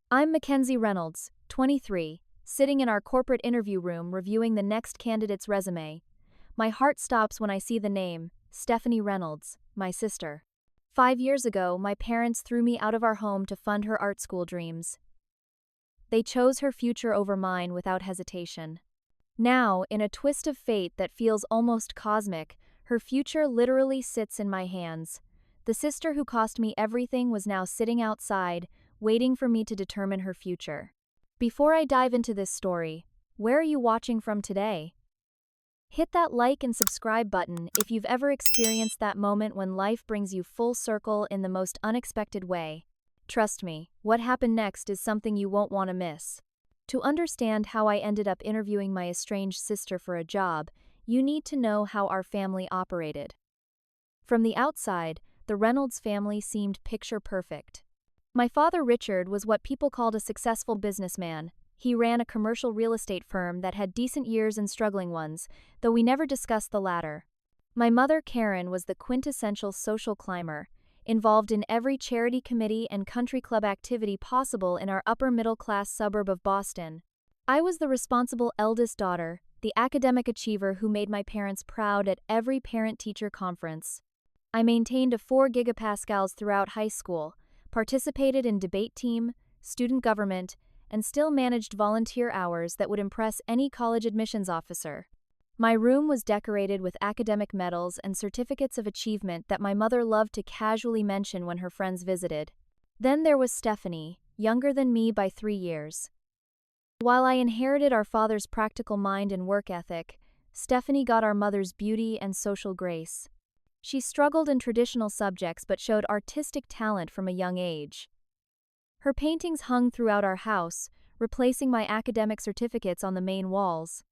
I'm Mackenzie Reynolds, 23, sitting in our corporate interview room reviewing the next candidate's resume. My heart stops when I see the name, Stephanie Reynolds, my sister. 5 years ago, my parents threw me out of our home to fund her art school dreams. They chose her future over mine without hesitation. Now, in a twist of fate that feels almost cosmic, her future literally sits in my hands. The sister who cost me everything was now sitting outside, waiting for me to determine her future. Before I dive into this story, where are you watching from today? Hit that like and subscribe button if you've ever experienced that moment when life brings you full circle in the most unexpected way. Trust me, what happened next is something you won't want to miss. To understand how I ended up interviewing my estranged sister for a job, you need to know how our family operated. From the outside, the Reynolds family seemed picture perfect. My father, Richard, was what people called a successful businessman. He ran a commercial real estate firm that had decent years and struggling ones, though we never discussed the latter. My mother, Karen, was the quintessential social climber, involved in every charity committee and country club activity possible in our upper-middle-class suburb of Boston. I was the responsible eldest daughter, the academic achiever who made my parents proud at every parent-teacher conference. I maintained a 4 gigapascals throughout high school, participated in debate team, student government, and still managed volunteer hours that would impress any college admissions officer. My room was decorated with academic medals and certificates of achievement that my mother loved to casually mention when her friends visited. Then there was Stephanie, younger than me by 3 years. While I inherited our father's practical mind and work ethic, Stephanie got our mother's beauty and social grace. She struggled in traditional subjects but showed artistic talent from a young age. Her paintings hung throughout our house, replacing my academic certificates on the main walls.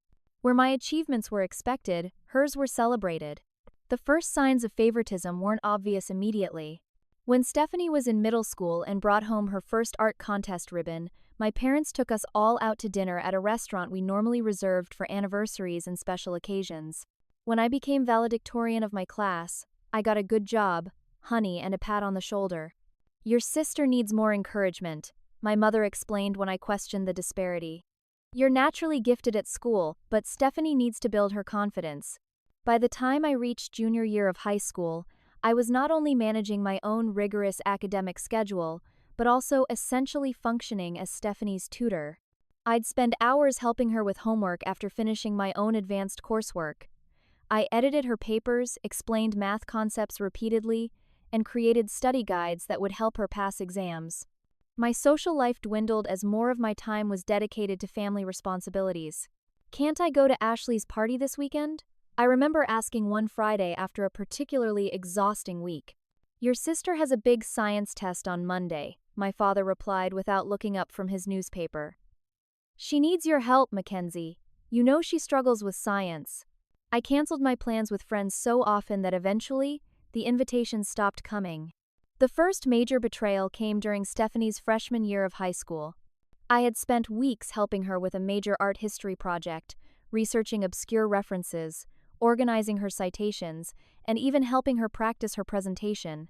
Where my achievements were expected, hers were celebrated. The first signs of favoritism weren't obvious immediately. When Stephanie was in middle school and brought home her first art contest ribbon, my parents took us all out to dinner at a restaurant we normally reserved for anniversaries and special occasions. When I became valedictorian of my class, I got a good job, honey, and a pat on the shoulder. Your sister needs more encouragement, my mother explained when I questioned the disparity. You're naturally gifted at school, but Stephanie needs to build her confidence. By the time I reached junior year of high school, I was not only managing my own rigorous academic schedule, but also essentially functioning as Stephanie's tutor. I'd spend hours helping her with homework after finishing my own advanced coursework. I edited her papers, explained math concepts repeatedly, and created study guides that would help her pass exams. My social life dwindled as more of my time was dedicated to family responsibilities. Can't I go to Ashley's party this weekend? I remember asking one Friday after a particularly exhausting week. Your sister has a big science test on Monday, my father replied without looking up from his newspaper. She needs your help, Mackenzie. You know she struggles with science. I canceled my plans with friends so often that eventually, the invitations stopped coming. The first major betrayal came during Stephanie's freshman year of high school. I had spent weeks helping her with a major art history project, researching obscure references, organizing her citations, and even helping her practice her presentation.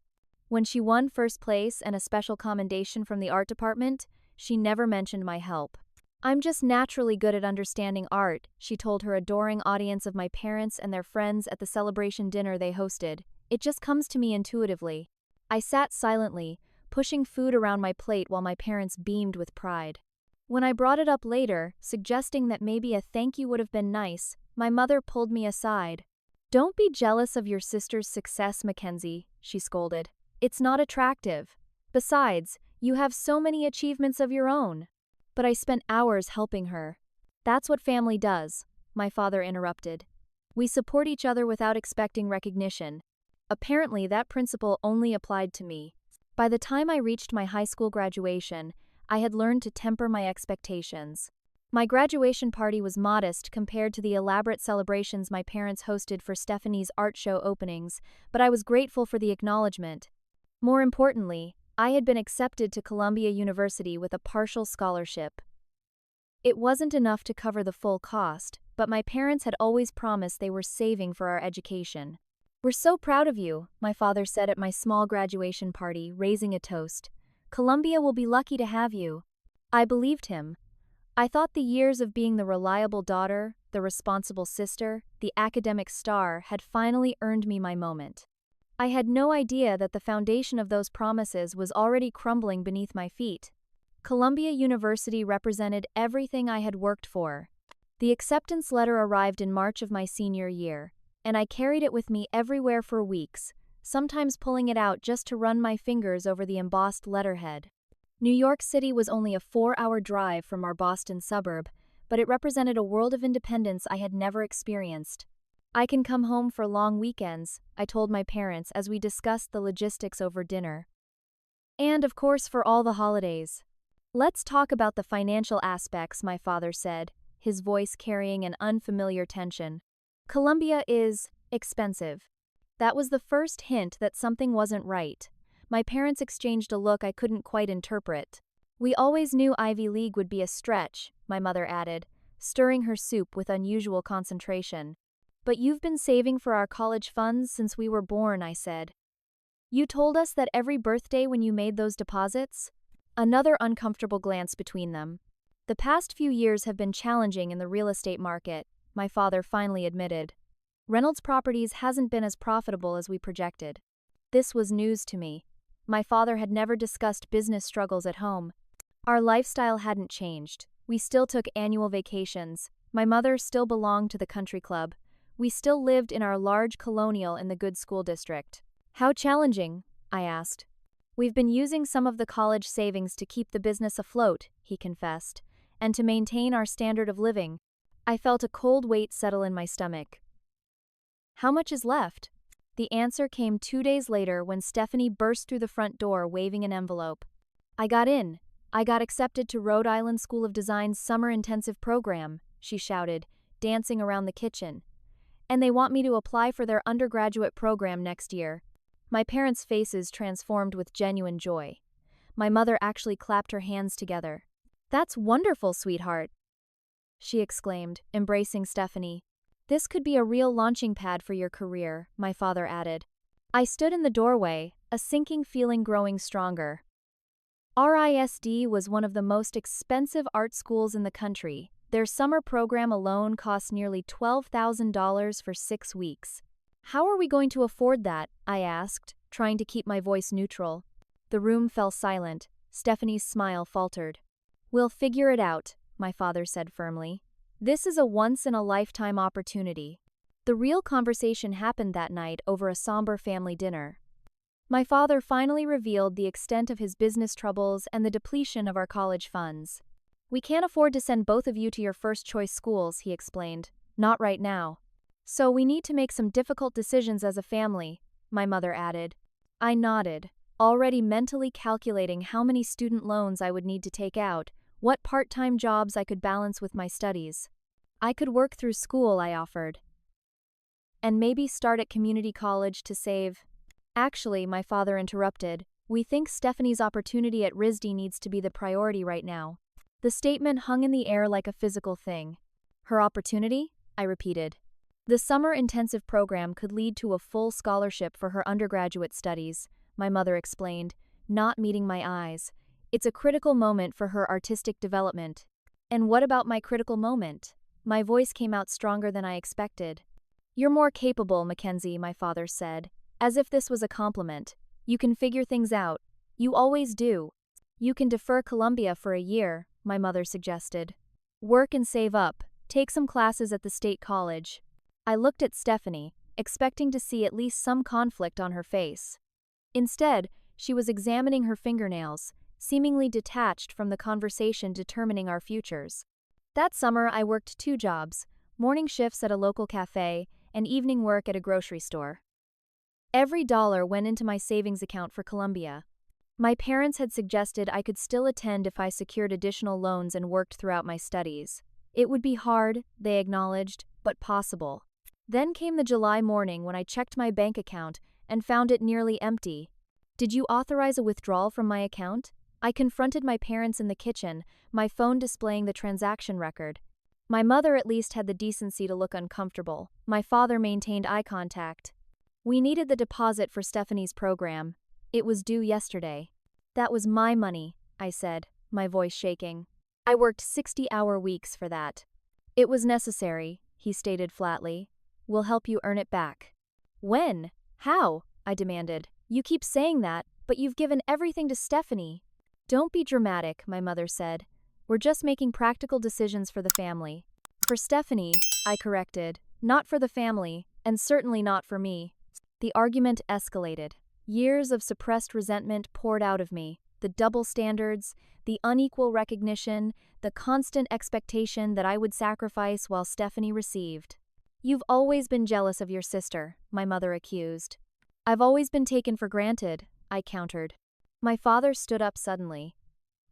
When she won first place and a special commendation from the art department, she never mentioned my help. I'm just naturally good at understanding art, she told her adoring audience of my parents and their friends at the celebration dinner they hosted. It just comes to me intuitively. I sat silently, pushing food around my plate while my parents beamed with pride. When I brought it up later, suggesting that maybe a thank you would have been nice, my mother pulled me aside. Don't be jealous of your sister's success, Mackenzie, she scolded. It's not attractive. Besides, you have so many achievements of your own. But I spent hours helping her. That's what family does, my father interrupted. We support each other without expecting recognition. Apparently, that principle only applied to me. By the time I reached my high school graduation, I had learned to temper my expectations. My graduation party was modest compared to the elaborate celebrations my parents hosted for Stephanie's art show openings, but I was grateful for the acknowledgement. More importantly, I had been accepted to Columbia University with a partial scholarship. It wasn't enough to cover the full cost, but my parents had always promised they were saving for our education. We're so proud of you, my father said at my small graduation party, raising a toast. Columbia will be lucky to have you. I believed him. I thought the years of being the reliable daughter, the responsible sister, the academic star had finally earned me my moment. I had no idea that the foundation of those promises was already crumbling beneath my feet. Columbia University represented everything I had worked for. The acceptance letter arrived in March of my senior year, and I carried it with me everywhere for weeks, sometimes pulling it out just to run my fingers over the embossed letterhead. New York City was only a 4-hour drive from our Boston suburb, but it represented a world of independence I had never experienced. I can come home for long weekends, I told my parents as we discussed the logistics over dinner. And of course for all the holidays. Let's talk about the financial aspects, my father said, his voice carrying an unfamiliar tension. Columbia is expensive. That was the first hint that something wasn't right. My parents exchanged a look I couldn't quite interpret. We always knew Ivy League would be a stretch, my mother added, stirring her soup with unusual concentration. But you've been saving for our college funds since we were born, I said. You told us that every birthday when you made those deposits? Another uncomfortable glance between them. The past few years have been challenging in the real estate market, my father finally admitted. Reynolds Properties hasn't been as profitable as we projected. This was news to me. My father had never discussed business struggles at home. Our lifestyle hadn't changed. We still took annual vacations. My mother still belonged to the country club. We still lived in our large colonial in the good school district. How challenging? I asked. We've been using some of the college savings to keep the business afloat, he confessed, and to maintain our standard of living. I felt a cold weight settle in my stomach. How much is left? The answer came 2 days later when Stephanie burst through the front door waving an envelope. I got in. I got accepted to Rhode Island School of Design's summer intensive program, she shouted, dancing around the kitchen. And they want me to apply for their undergraduate program next year. My parents' faces transformed with genuine joy. My mother actually clapped her hands together. That's wonderful, sweetheart, she exclaimed, embracing Stephanie. This could be a real launching pad for your career, my father added. I stood in the doorway, a sinking feeling growing stronger. RISD was one of the most expensive art schools in the country. Their summer program alone cost nearly $12,000 for 6 weeks. How are we going to afford that? I asked, trying to keep my voice neutral. The room fell silent. Stephanie's smile faltered. We'll figure it out, my father said firmly. This is a once-in-a-lifetime opportunity. The real conversation happened that night over a somber family dinner. My father finally revealed the extent of his business troubles and the depletion of our college funds. We can't afford to send both of you to your first-choice schools, he explained. Not right now. So we need to make some difficult decisions as a family, my mother added. I nodded, already mentally calculating how many student loans I would need to take out, what part-time jobs I could balance with my studies. I could work through school, I offered. And maybe start at community college to save. Actually, my father interrupted. We think Stephanie's opportunity at RISD needs to be the priority right now. The statement hung in the air like a physical thing. Her opportunity? I repeated. The summer intensive program could lead to a full scholarship for her undergraduate studies, my mother explained, not meeting my eyes. It's a critical moment for her artistic development. And what about my critical moment? My voice came out stronger than I expected. You're more capable, Mackenzie, my father said, as if this was a compliment. You can figure things out. You always do. You can defer Columbia for a year, my mother suggested. Work and save up. Take some classes at the state college. I looked at Stephanie, expecting to see at least some conflict on her face. Instead, she was examining her fingernails, seemingly detached from the conversation determining our futures. That summer, I worked 2 jobs, morning shifts at a local cafe and evening work at a grocery store. Every dollar went into my savings account for Columbia. My parents had suggested I could still attend if I secured additional loans and worked throughout my studies. It would be hard, they acknowledged, but possible. Then came the July morning when I checked my bank account and found it nearly empty. Did you authorize a withdrawal from my account? I confronted my parents in the kitchen, my phone displaying the transaction record. My mother at least had the decency to look uncomfortable. My father maintained eye contact. We needed the deposit for Stephanie's program. It was due yesterday. That was my money, I said, my voice shaking. I worked 60-hour weeks for that. It was necessary, he stated flatly. We'll help you earn it back. When? How? I demanded. You keep saying that, but you've given everything to Stephanie. Don't be dramatic, my mother said. We're just making practical decisions for the family. For Stephanie, I corrected, not for the family, and certainly not for me. The argument escalated. Years of suppressed resentment poured out of me. The double standards, the unequal recognition, the constant expectation that I would sacrifice while Stephanie received. You've always been jealous of your sister, my mother accused. I've always been taken for granted, I countered. My father stood up suddenly.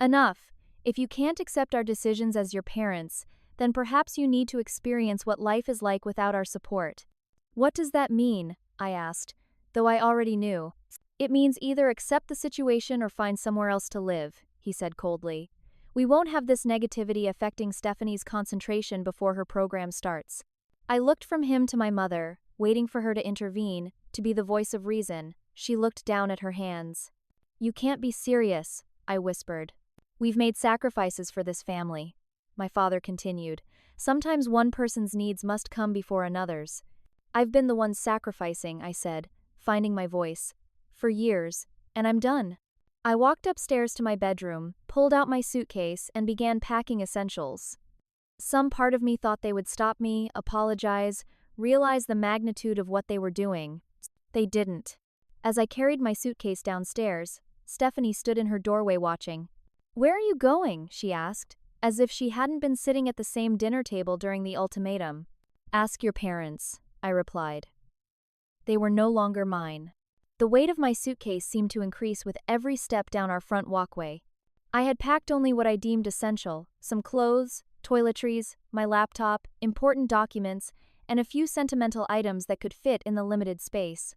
Enough. If you can't accept our decisions as your parents, then perhaps you need to experience what life is like without our support. What does that mean? I asked, though I already knew. It means either accept the situation or find somewhere else to live, he said coldly. We won't have this negativity affecting Stephanie's concentration before her program starts. I looked from him to my mother, waiting for her to intervene, to be the voice of reason. She looked down at her hands. You can't be serious, I whispered. We've made sacrifices for this family. My father continued. Sometimes one person's needs must come before another's. I've been the one sacrificing, I said, finding my voice. For years, and I'm done. I walked upstairs to my bedroom, pulled out my suitcase, and began packing essentials. Some part of me thought they would stop me, apologize, realize the magnitude of what they were doing. They didn't. As I carried my suitcase downstairs, Stephanie stood in her doorway watching. Where are you going? She asked, as if she hadn't been sitting at the same dinner table during the ultimatum. Ask your parents, I replied. They were no longer mine. The weight of my suitcase seemed to increase with every step down our front walkway. I had packed only what I deemed essential, some clothes, toiletries, my laptop, important documents, and a few sentimental items that could fit in the limited space.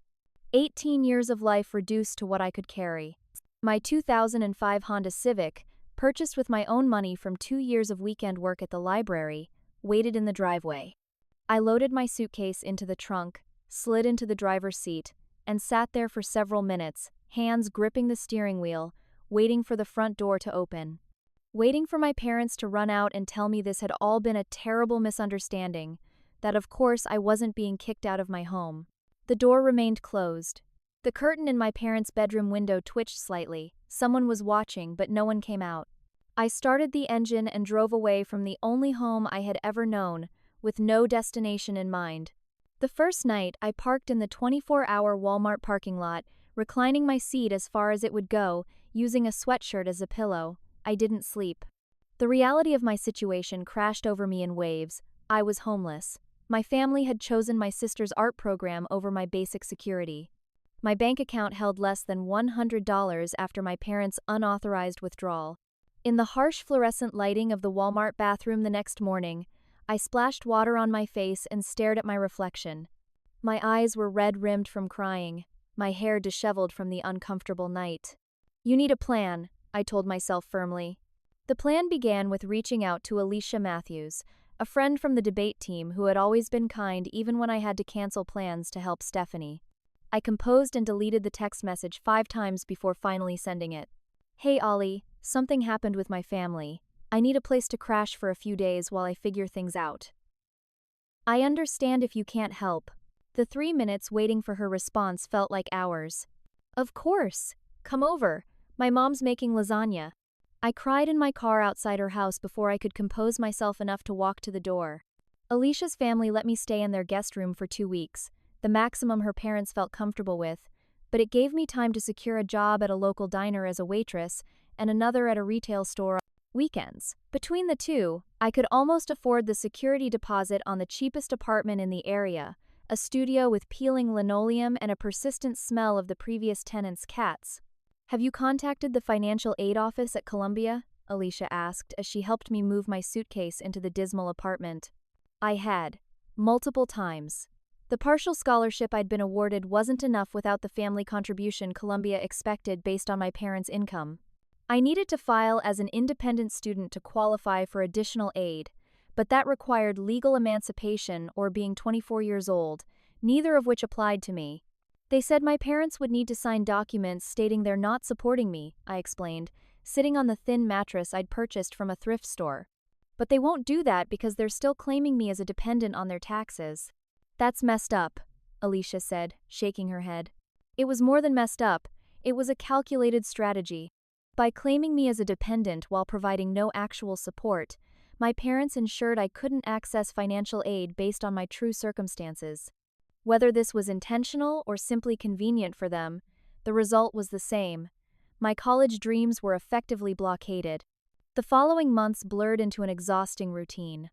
18 years of life reduced to what I could carry. My 2005 Honda Civic, purchased with my own money from 2 years of weekend work at the library, waited in the driveway. I loaded my suitcase into the trunk, slid into the driver's seat, and sat there for several minutes, hands gripping the steering wheel, waiting for the front door to open. Waiting for my parents to run out and tell me this had all been a terrible misunderstanding, that of course I wasn't being kicked out of my home. The door remained closed. The curtain in my parents' bedroom window twitched slightly. Someone was watching, but no one came out. I started the engine and drove away from the only home I had ever known, with no destination in mind. The first night, I parked in the 24-hour Walmart parking lot, reclining my seat as far as it would go, using a sweatshirt as a pillow. I didn't sleep. The reality of my situation crashed over me in waves. I was homeless. My family had chosen my sister's art program over my basic security. My bank account held less than $100 after my parents' unauthorized withdrawal. In the harsh fluorescent lighting of the Walmart bathroom the next morning, I splashed water on my face and stared at my reflection. My eyes were red-rimmed from crying, my hair disheveled from the uncomfortable night. You need a plan, I told myself firmly. The plan began with reaching out to Alicia Matthews, a friend from the debate team who had always been kind even when I had to cancel plans to help Stephanie. I composed and deleted the text message 5 times before finally sending it. Hey Ollie, something happened with my family. I need a place to crash for a few days while I figure things out. I understand if you can't help. The 3 minutes waiting for her response felt like hours. Of course. Come over. My mom's making lasagna. I cried in my car outside her house before I could compose myself enough to walk to the door. Alicia's family let me stay in their guest room for 2 weeks, the maximum her parents felt comfortable with, but it gave me time to secure a job at a local diner as a waitress and another at a retail store on weekends. Between the two, I could almost afford the security deposit on the cheapest apartment in the area, a studio with peeling linoleum and a persistent smell of the previous tenant's cats. Have you contacted the financial aid office at Columbia? Alicia asked as she helped me move my suitcase into the dismal apartment. I had. Multiple times. The partial scholarship I'd been awarded wasn't enough without the family contribution Columbia expected based on my parents' income. I needed to file as an independent student to qualify for additional aid, but that required legal emancipation or being 24 years old, neither of which applied to me. They said my parents would need to sign documents stating they're not supporting me, I explained, sitting on the thin mattress I'd purchased from a thrift store. But they won't do that because they're still claiming me as a dependent on their taxes. That's messed up, Alicia said, shaking her head. It was more than messed up, it was a calculated strategy. By claiming me as a dependent while providing no actual support, my parents ensured I couldn't access financial aid based on my true circumstances. Whether this was intentional or simply convenient for them, the result was the same. My college dreams were effectively blockaded. The following months blurred into an exhausting routine.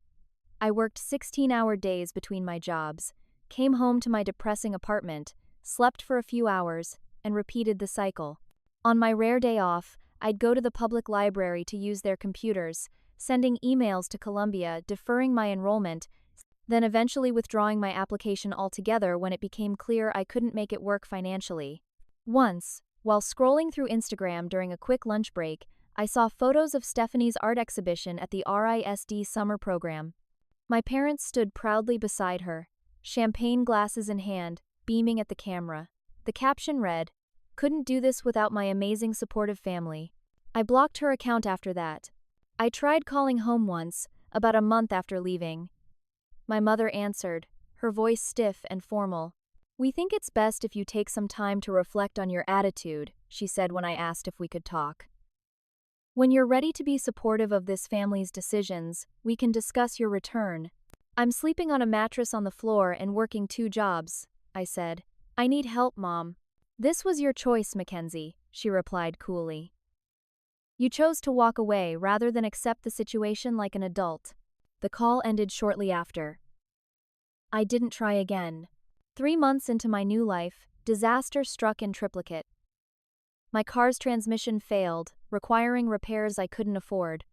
I worked 16-hour days between my jobs, came home to my depressing apartment, slept for a few hours, and repeated the cycle. On my rare day off, I'd go to the public library to use their computers, sending emails to Columbia, deferring my enrollment, then eventually withdrawing my application altogether when it became clear I couldn't make it work financially. Once, while scrolling through Instagram during a quick lunch break, I saw photos of Stephanie's art exhibition at the RISD summer program. My parents stood proudly beside her, champagne glasses in hand, beaming at the camera. The caption read, "Couldn't do this without my amazing supportive family." I blocked her account after that. I tried calling home once, about a month after leaving. My mother answered, her voice stiff and formal. "We think it's best if you take some time to reflect on your attitude," she said when I asked if we could talk. "When you're ready to be supportive of this family's decisions, we can discuss your return." "I'm sleeping on a mattress on the floor and working 2 jobs," I said. "I need help, Mom." "This was your choice, Mackenzie," she replied coolly. "You chose to walk away rather than accept the situation like an adult." The call ended shortly after. I didn't try again. 3 months into my new life, disaster struck in triplicate. My car's transmission failed, requiring repairs I couldn't afford.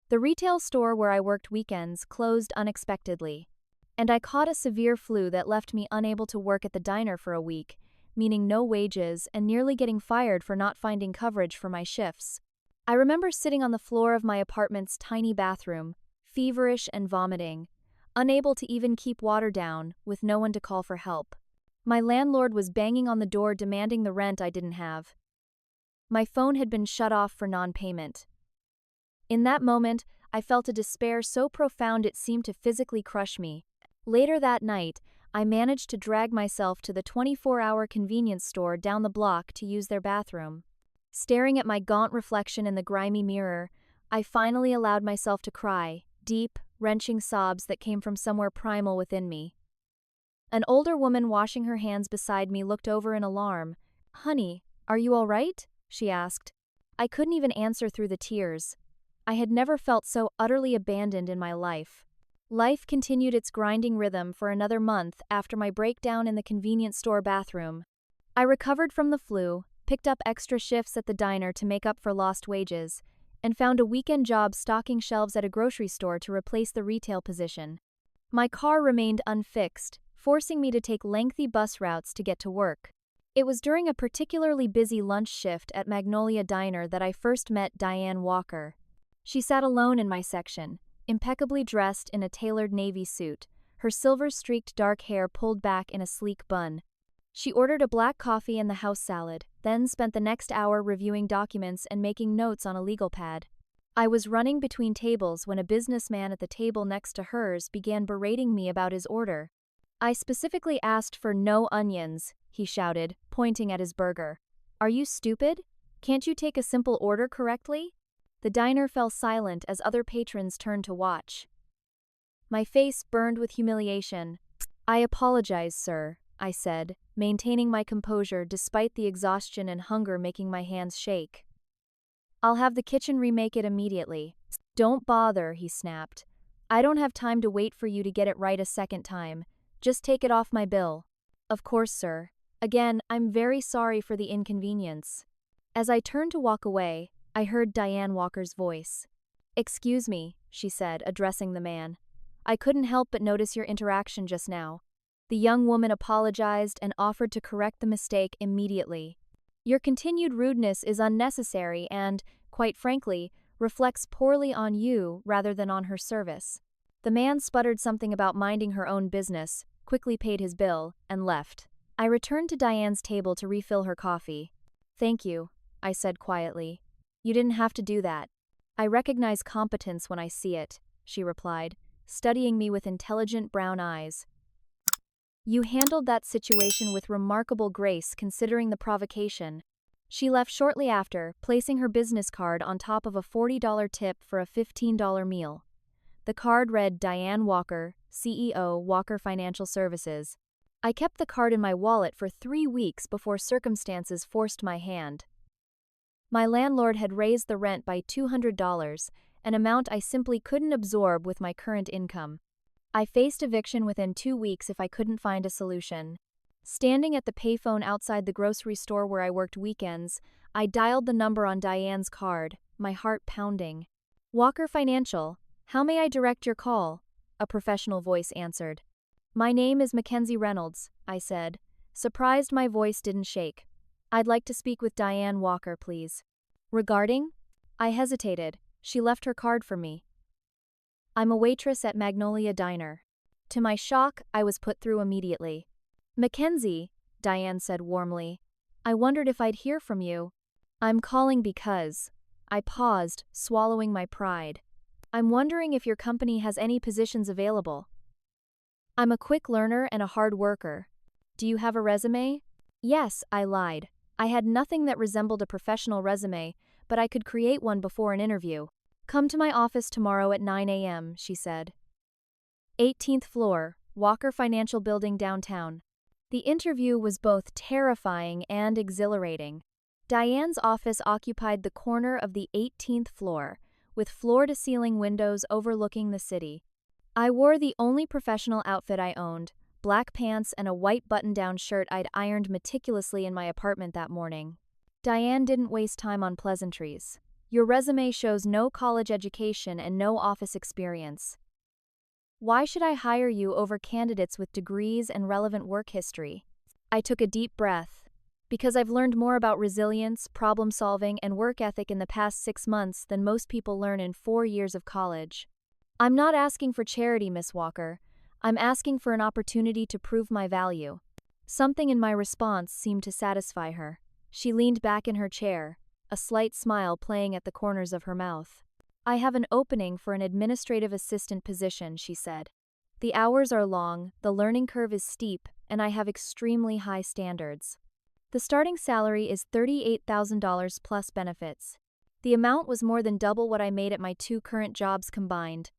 The retail store where I worked weekends closed unexpectedly, and I caught a severe flu that left me unable to work at the diner for a week, meaning no wages and nearly getting fired for not finding coverage for my shifts. I remember sitting on the floor of my apartment's tiny bathroom, feverish and vomiting, unable to even keep water down, with no one to call for help. My landlord was banging on the door demanding the rent I didn't have. My phone had been shut off for non-payment. In that moment, I felt a despair so profound it seemed to physically crush me. Later that night, I managed to drag myself to the 24-hour convenience store down the block to use their bathroom. Staring at my gaunt reflection in the grimy mirror, I finally allowed myself to cry, deep, wrenching sobs that came from somewhere primal within me. An older woman washing her hands beside me looked over in alarm. "Honey, are you all right?" she asked. I couldn't even answer through the tears. I had never felt so utterly abandoned in my life. Life continued its grinding rhythm for another month after my breakdown in the convenience store bathroom. I recovered from the flu, picked up extra shifts at the diner to make up for lost wages, and found a weekend job stocking shelves at a grocery store to replace the retail position. My car remained unfixed, forcing me to take lengthy bus routes to get to work. It was during a particularly busy lunch shift at Magnolia Diner that I first met Diane Walker. She sat alone in my section, impeccably dressed in a tailored navy suit, her silver-streaked dark hair pulled back in a sleek bun. She ordered a black coffee and the house salad, then spent the next hour reviewing documents and making notes on a legal pad. I was running between tables when a businessman at the table next to hers began berating me about his order. "I specifically asked for no onions," he shouted, pointing at his burger. "Are you stupid? Can't you take a simple order correctly?" The diner fell silent as other patrons turned to watch. My face burned with humiliation. "I apologize, sir," I said, maintaining my composure despite the exhaustion and hunger making my hands shake. "I'll have the kitchen remake it immediately." "Don't bother," he snapped. "I don't have time to wait for you to get it right a second time. Just take it off my bill." "Of course, sir. Again, I'm very sorry for the inconvenience." As I turned to walk away, I heard Diane Walker's voice. "Excuse me," she said, addressing the man. "I couldn't help but notice your interaction just now." The young woman apologized and offered to correct the mistake immediately. "Your continued rudeness is unnecessary and, quite frankly, reflects poorly on you rather than on her service." The man sputtered something about minding her own business, quickly paid his bill, and left. I returned to Diane's table to refill her coffee. "Thank you," I said quietly. You didn't have to do that. I recognize competence when I see it, she replied, studying me with intelligent brown eyes. You handled that situation with remarkable grace considering the provocation. She left shortly after, placing her business card on top of a $40 tip for a $15 meal. The card read Diane Walker, CEO, Walker Financial Services. I kept the card in my wallet for 3 weeks before circumstances forced my hand. My landlord had raised the rent by $200, an amount I simply couldn't absorb with my current income. I faced eviction within 2 weeks if I couldn't find a solution. Standing at the payphone outside the grocery store where I worked weekends, I dialed the number on Diane's card, my heart pounding. Walker Financial, how may I direct your call? A professional voice answered. My name is Mackenzie Reynolds, I said, surprised my voice didn't shake. I'd like to speak with Diane Walker, please. Regarding? I hesitated. She left her card for me. I'm a waitress at Magnolia Diner. To my shock, I was put through immediately. Mackenzie, Diane said warmly. I wondered if I'd hear from you. I'm calling because. I paused, swallowing my pride. I'm wondering if your company has any positions available. I'm a quick learner and a hard worker. Do you have a resume? Yes, I lied. I had nothing that resembled a professional resume, but I could create one before an interview. Come to my office tomorrow at 9 a.m., she said. 18th floor, Walker Financial Building downtown. The interview was both terrifying and exhilarating. Diane's office occupied the corner of the 18th floor, with floor-to-ceiling windows overlooking the city. I wore the only professional outfit I owned, black pants and a white button-down shirt I'd ironed meticulously in my apartment that morning. Diane didn't waste time on pleasantries. Your resume shows no college education and no office experience. Why should I hire you over candidates with degrees and relevant work history? I took a deep breath. Because I've learned more about resilience, problem-solving, and work ethic in the past 6 months than most people learn in 4 years of college. I'm not asking for charity, Miss Walker. I'm asking for an opportunity to prove my value. Something in my response seemed to satisfy her. She leaned back in her chair, a slight smile playing at the corners of her mouth. I have an opening for an administrative assistant position, she said. The hours are long, the learning curve is steep, and I have extremely high standards. The starting salary is $38,000 plus benefits. The amount was more than double what I made at my 2 current jobs combined.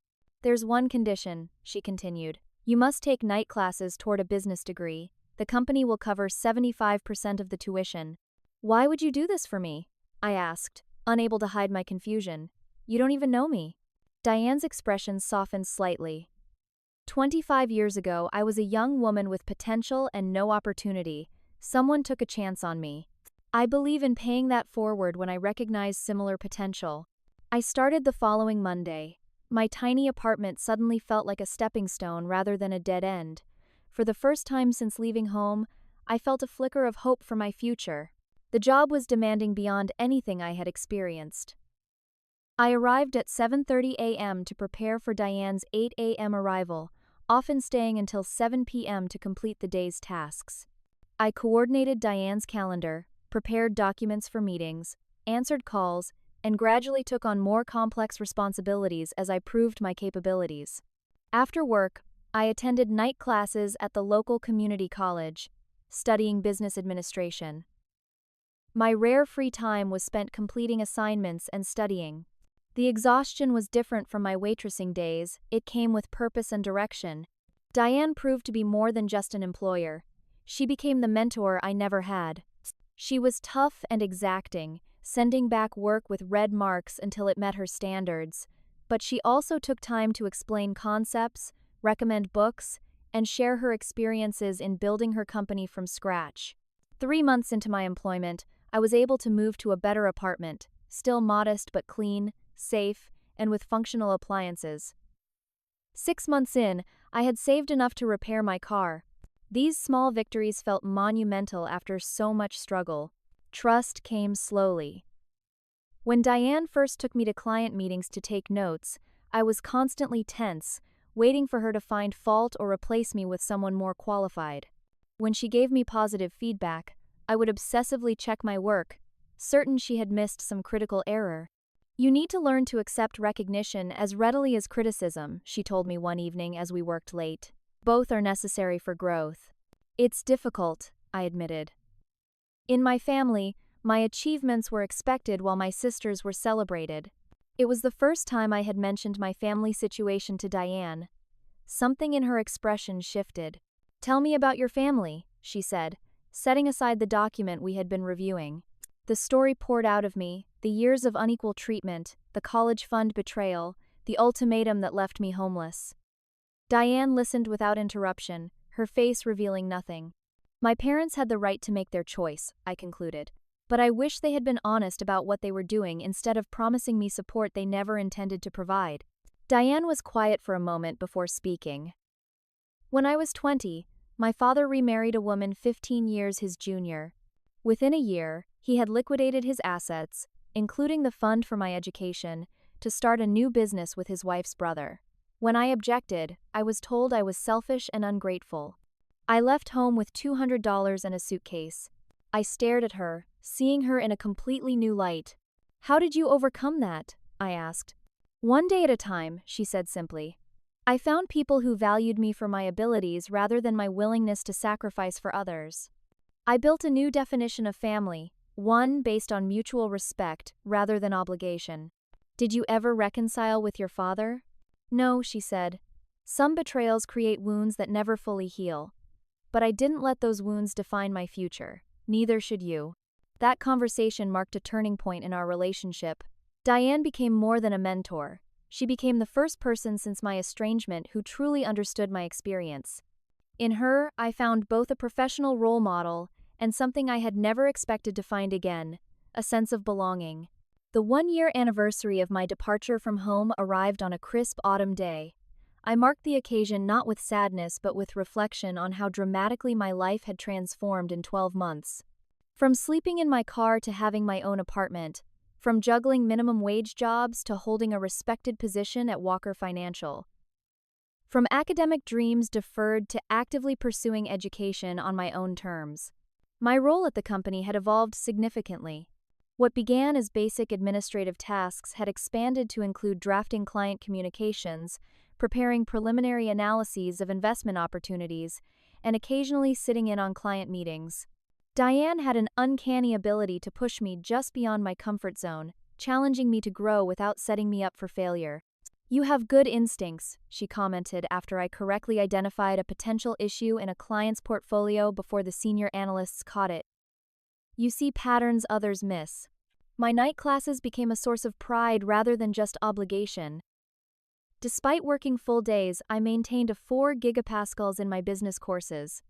There's one condition, she continued. You must take night classes toward a business degree. The company will cover 75% of the tuition. Why would you do this for me? I asked, unable to hide my confusion. You don't even know me. Diane's expression softened slightly. 25 years ago, I was a young woman with potential and no opportunity. Someone took a chance on me. I believe in paying that forward when I recognize similar potential. I started the following Monday. My tiny apartment suddenly felt like a stepping stone rather than a dead end. For the first time since leaving home, I felt a flicker of hope for my future. The job was demanding beyond anything I had experienced. I arrived at 7:30 a.m. to prepare for Diane's 8 a.m. arrival, often staying until 7 p.m. to complete the day's tasks. I coordinated Diane's calendar, prepared documents for meetings, answered calls, and gradually took on more complex responsibilities as I proved my capabilities. After work, I attended night classes at the local community college, studying business administration. My rare free time was spent completing assignments and studying. The exhaustion was different from my waitressing days, it came with purpose and direction. Diane proved to be more than just an employer. She became the mentor I never had. She was tough and exacting, sending back work with red marks until it met her standards. But she also took time to explain concepts, recommend books, and share her experiences in building her company from scratch. 3 months into my employment, I was able to move to a better apartment, still modest but clean, safe, and with functional appliances. 6 months in, I had saved enough to repair my car. These small victories felt monumental after so much struggle. Trust came slowly. When Diane first took me to client meetings to take notes, I was constantly tense, waiting for her to find fault or replace me with someone more qualified. When she gave me positive feedback, I would obsessively check my work, certain she had missed some critical error. "You need to learn to accept recognition as readily as criticism," she told me one evening as we worked late. "Both are necessary for growth." "It's difficult," I admitted. In my family, my achievements were expected while my sisters were celebrated. It was the first time I had mentioned my family situation to Diane. Something in her expression shifted. "Tell me about your family," she said, setting aside the document we had been reviewing. The story poured out of me, the years of unequal treatment, the college fund betrayal, the ultimatum that left me homeless. Diane listened without interruption, her face revealing nothing. "My parents had the right to make their choice," I concluded. "But I wish they had been honest about what they were doing instead of promising me support they never intended to provide." Diane was quiet for a moment before speaking. "When I was 20, my father remarried a woman 15 years his junior. Within a year, he had liquidated his assets, including the fund for my education, to start a new business with his wife's brother. When I objected, I was told I was selfish and ungrateful. I left home with $200 and a suitcase. I stared at her, seeing her in a completely new light. "How did you overcome that?" I asked. "One day at a time," she said simply. "I found people who valued me for my abilities rather than my willingness to sacrifice for others. I built a new definition of family, one based on mutual respect rather than obligation." "Did you ever reconcile with your father?" "No," she said. "Some betrayals create wounds that never fully heal. But I didn't let those wounds define my future. Neither should you." That conversation marked a turning point in our relationship. Diane became more than a mentor. She became the first person since my estrangement who truly understood my experience. In her, I found both a professional role model and something I had never expected to find again, a sense of belonging. The one-year anniversary of my departure from home arrived on a crisp autumn day. I marked the occasion not with sadness but with reflection on how dramatically my life had transformed in 12 months. From sleeping in my car to having my own apartment, from juggling minimum wage jobs to holding a respected position at Walker Financial. From academic dreams deferred to actively pursuing education on my own terms. My role at the company had evolved significantly. What began as basic administrative tasks had expanded to include drafting client communications, preparing preliminary analyses of investment opportunities, and occasionally sitting in on client meetings. Diane had an uncanny ability to push me just beyond my comfort zone, challenging me to grow without setting me up for failure. "You have good instincts," she commented after I correctly identified a potential issue in a client's portfolio before the senior analysts caught it. "You see patterns others miss." My night classes became a source of pride rather than just obligation. Despite working full days, I maintained a 4 gigapascals in my business courses.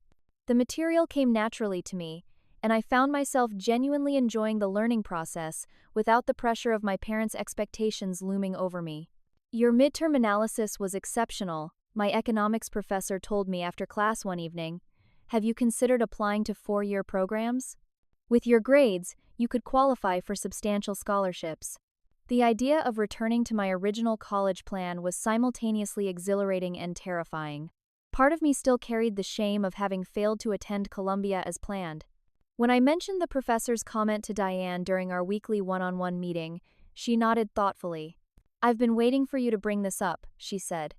The material came naturally to me, and I found myself genuinely enjoying the learning process without the pressure of my parents' expectations looming over me. "Your midterm analysis was exceptional," my economics professor told me after class one evening. "Have you considered applying to 4-year programs? With your grades, you could qualify for substantial scholarships." The idea of returning to my original college plan was simultaneously exhilarating and terrifying. Part of me still carried the shame of having failed to attend Columbia as planned. When I mentioned the professor's comment to Diane during our weekly one-on-one meeting, she nodded thoughtfully. "I've been waiting for you to bring this up," she said.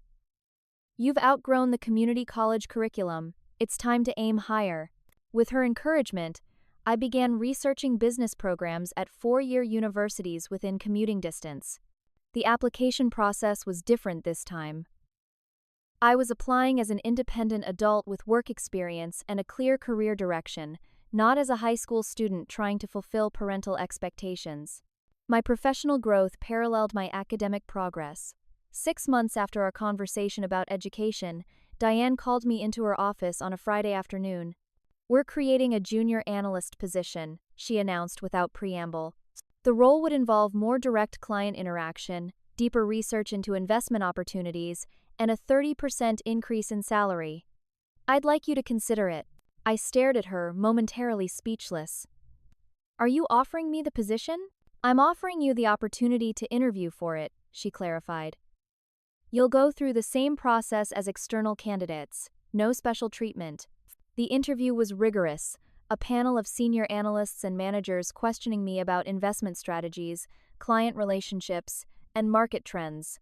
"You've outgrown the community college curriculum. It's time to aim higher." With her encouragement, I began researching business programs at 4-year universities within commuting distance. The application process was different this time. I was applying as an independent adult with work experience and a clear career direction, not as a high school student trying to fulfill parental expectations. My professional growth paralleled my academic progress. 6 months after our conversation about education, Diane called me into her office on a Friday afternoon. "We're creating a junior analyst position," she announced without preamble. "The role would involve more direct client interaction, deeper research into investment opportunities, and a 30% increase in salary. I'd like you to consider it." I stared at her, momentarily speechless. "Are you offering me the position?" "I'm offering you the opportunity to interview for it," she clarified. "You'll go through the same process as external candidates, no special treatment." The interview was rigorous, a panel of senior analysts and managers questioning me about investment strategies, client relationships, and market trends.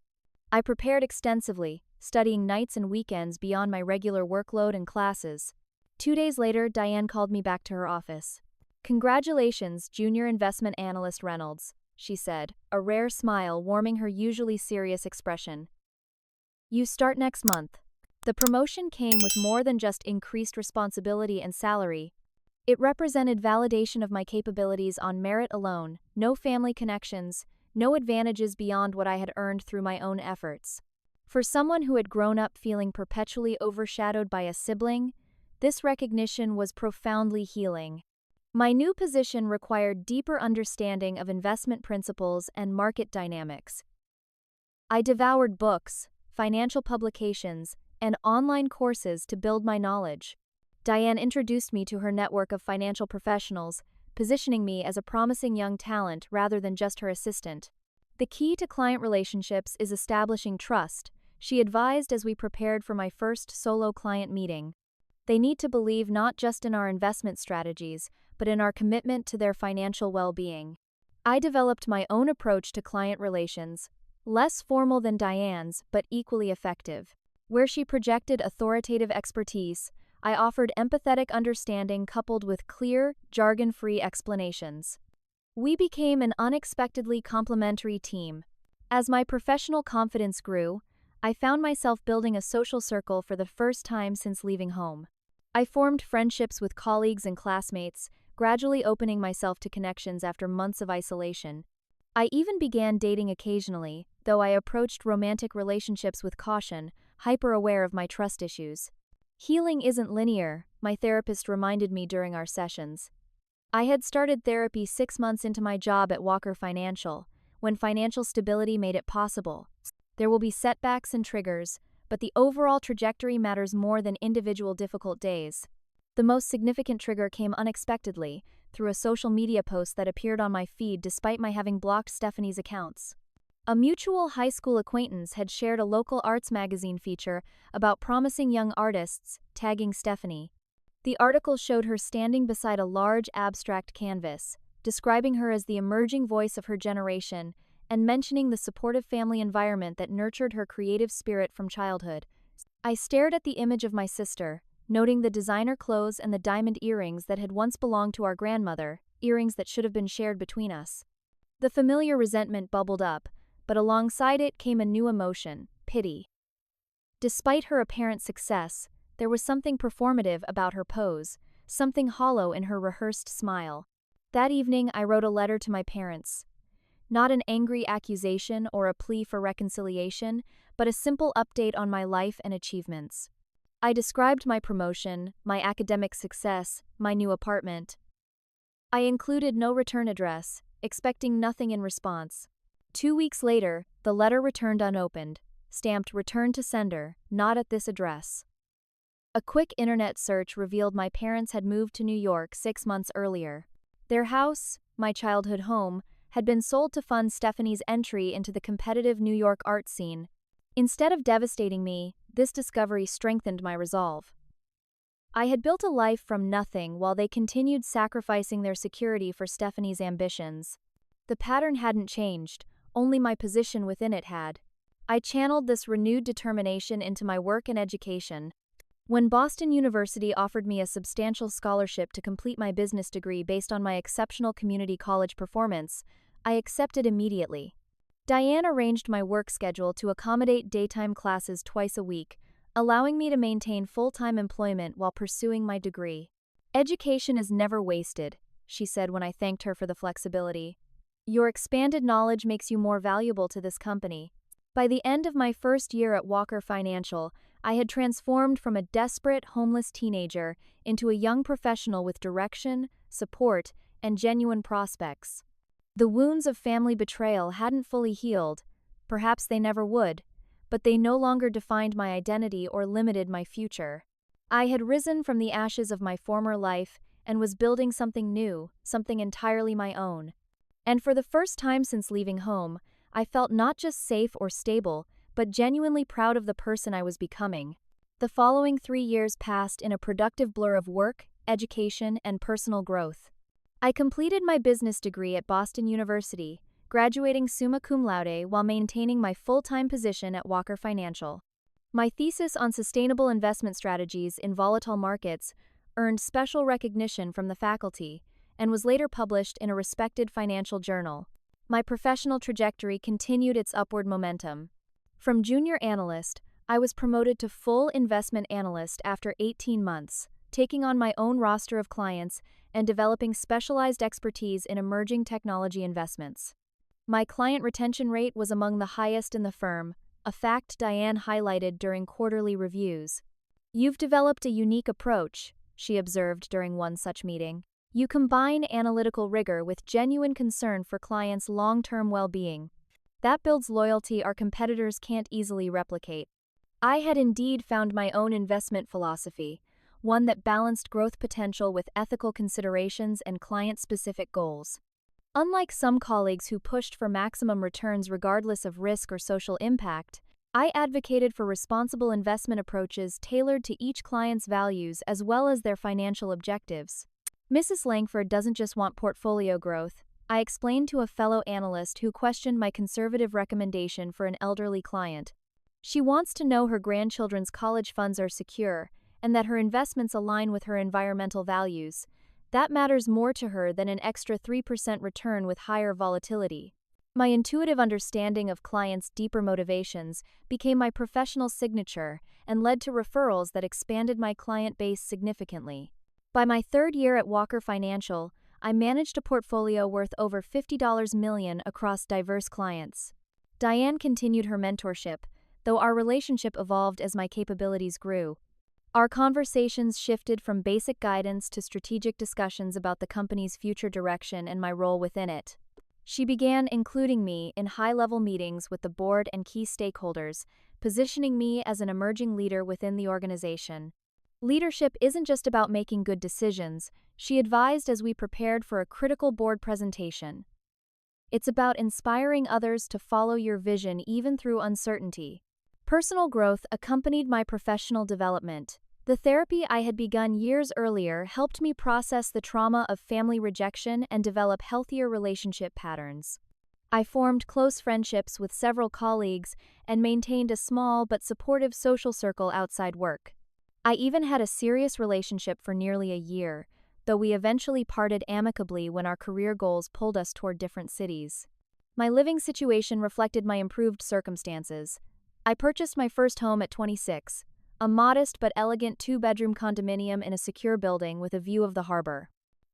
I prepared extensively, studying nights and weekends beyond my regular workload and classes. 2 days later, Diane called me back to her office. "Congratulations, Junior Investment Analyst Reynolds," she said, a rare smile warming her usually serious expression. "You start next month." The promotion came with more than just increased responsibility and salary. It represented validation of my capabilities on merit alone, no family connections, no advantages beyond what I had earned through my own efforts. For someone who had grown up feeling perpetually overshadowed by a sibling, this recognition was profoundly healing. My new position required deeper understanding of investment principles and market dynamics. I devoured books, financial publications, and online courses to build my knowledge. Diane introduced me to her network of financial professionals, positioning me as a promising young talent rather than just her assistant. "The key to client relationships is establishing trust," she advised as we prepared for my first solo client meeting. "They need to believe not just in our investment strategies, but in our commitment to their financial well-being." I developed my own approach to client relations, less formal than Diane's, but equally effective. Where she projected authoritative expertise, I offered empathetic understanding coupled with clear, jargon-free explanations. We became an unexpectedly complementary team. As my professional confidence grew, I found myself building a social circle for the first time since leaving home. I formed friendships with colleagues and classmates, gradually opening myself to connections after months of isolation. I even began dating occasionally, though I approached romantic relationships with caution, hyper-aware of my trust issues. Healing isn't linear, my therapist reminded me during our sessions. I had started therapy 6 months into my job at Walker Financial, when financial stability made it possible. There will be setbacks and triggers, but the overall trajectory matters more than individual difficult days. The most significant trigger came unexpectedly, through a social media post that appeared on my feed despite my having blocked Stephanie's accounts. A mutual high school acquaintance had shared a local arts magazine feature about promising young artists, tagging Stephanie. The article showed her standing beside a large abstract canvas, describing her as the emerging voice of her generation, and mentioning the supportive family environment that nurtured her creative spirit from childhood. I stared at the image of my sister, noting the designer clothes and the diamond earrings that had once belonged to our grandmother, earrings that should have been shared between us. The familiar resentment bubbled up, but alongside it came a new emotion, pity. Despite her apparent success, there was something performative about her pose, something hollow in her rehearsed smile. That evening, I wrote a letter to my parents. Not an angry accusation or a plea for reconciliation, but a simple update on my life and achievements. I described my promotion, my academic success, my new apartment. I included no return address, expecting nothing in response. 2 weeks later, the letter returned unopened, stamped "Return to sender, not at this address." A quick internet search revealed my parents had moved to New York 6 months earlier. Their house, my childhood home, had been sold to fund Stephanie's entry into the competitive New York art scene. Instead of devastating me, this discovery strengthened my resolve. I had built a life from nothing while they continued sacrificing their security for Stephanie's ambitions. The pattern hadn't changed, only my position within it had. I channeled this renewed determination into my work and education. When Boston University offered me a substantial scholarship to complete my business degree based on my exceptional community college performance, I accepted immediately. Diane arranged my work schedule to accommodate daytime classes twice a week, allowing me to maintain full-time employment while pursuing my degree. "Education is never wasted," she said when I thanked her for the flexibility. "Your expanded knowledge makes you more valuable to this company." By the end of my first year at Walker Financial, I had transformed from a desperate, homeless teenager into a young professional with direction, support, and genuine prospects. The wounds of family betrayal hadn't fully healed, perhaps they never would, but they no longer defined my identity or limited my future. I had risen from the ashes of my former life and was building something new, something entirely my own. And for the first time since leaving home, I felt not just safe or stable, but genuinely proud of the person I was becoming. The following 3 years passed in a productive blur of work, education, and personal growth. I completed my business degree at Boston University, graduating summa cum laude while maintaining my full-time position at Walker Financial. My thesis on sustainable investment strategies in volatile markets earned special recognition from the faculty and was later published in a respected financial journal. My professional trajectory continued its upward momentum. From junior analyst, I was promoted to full investment analyst after 18 months, taking on my own roster of clients and developing specialized expertise in emerging technology investments. My client retention rate was among the highest in the firm, a fact Diane highlighted during quarterly reviews. "You've developed a unique approach," she observed during one such meeting. "You combine analytical rigor with genuine concern for clients' long-term well-being. That builds loyalty our competitors can't easily replicate." I had indeed found my own investment philosophy, one that balanced growth potential with ethical considerations and client-specific goals. Unlike some colleagues who pushed for maximum returns regardless of risk or social impact, I advocated for responsible investment approaches tailored to each client's values as well as their financial objectives. "Mrs. Langford doesn't just want portfolio growth," I explained to a fellow analyst who questioned my conservative recommendation for an elderly client. "She wants to know her grandchildren's college funds are secure and that her investments align with her environmental values. That matters more to her than an extra 3% return with higher volatility." My intuitive understanding of clients' deeper motivations became my professional signature and led to referrals that expanded my client base significantly. By my third year at Walker Financial, I managed a portfolio worth over $50 million across diverse clients. Diane continued her mentorship, though our relationship evolved as my capabilities grew. Our conversations shifted from basic guidance to strategic discussions about the company's future direction and my role within it. She began including me in high-level meetings with the board and key stakeholders, positioning me as an emerging leader within the organization. "Leadership isn't just about making good decisions," she advised as we prepared for a critical board presentation. "It's about inspiring others to follow your vision even through uncertainty." Personal growth accompanied my professional development. The therapy I had begun years earlier helped me process the trauma of family rejection and develop healthier relationship patterns. I formed close friendships with several colleagues and maintained a small but supportive social circle outside work. I even had a serious relationship for nearly a year, though we eventually parted amicably when our career goals pulled us toward different cities. My living situation reflected my improved circumstances. I purchased my first home at 26, a modest but elegant two-bedroom condominium in a secure building with a view of the harbor.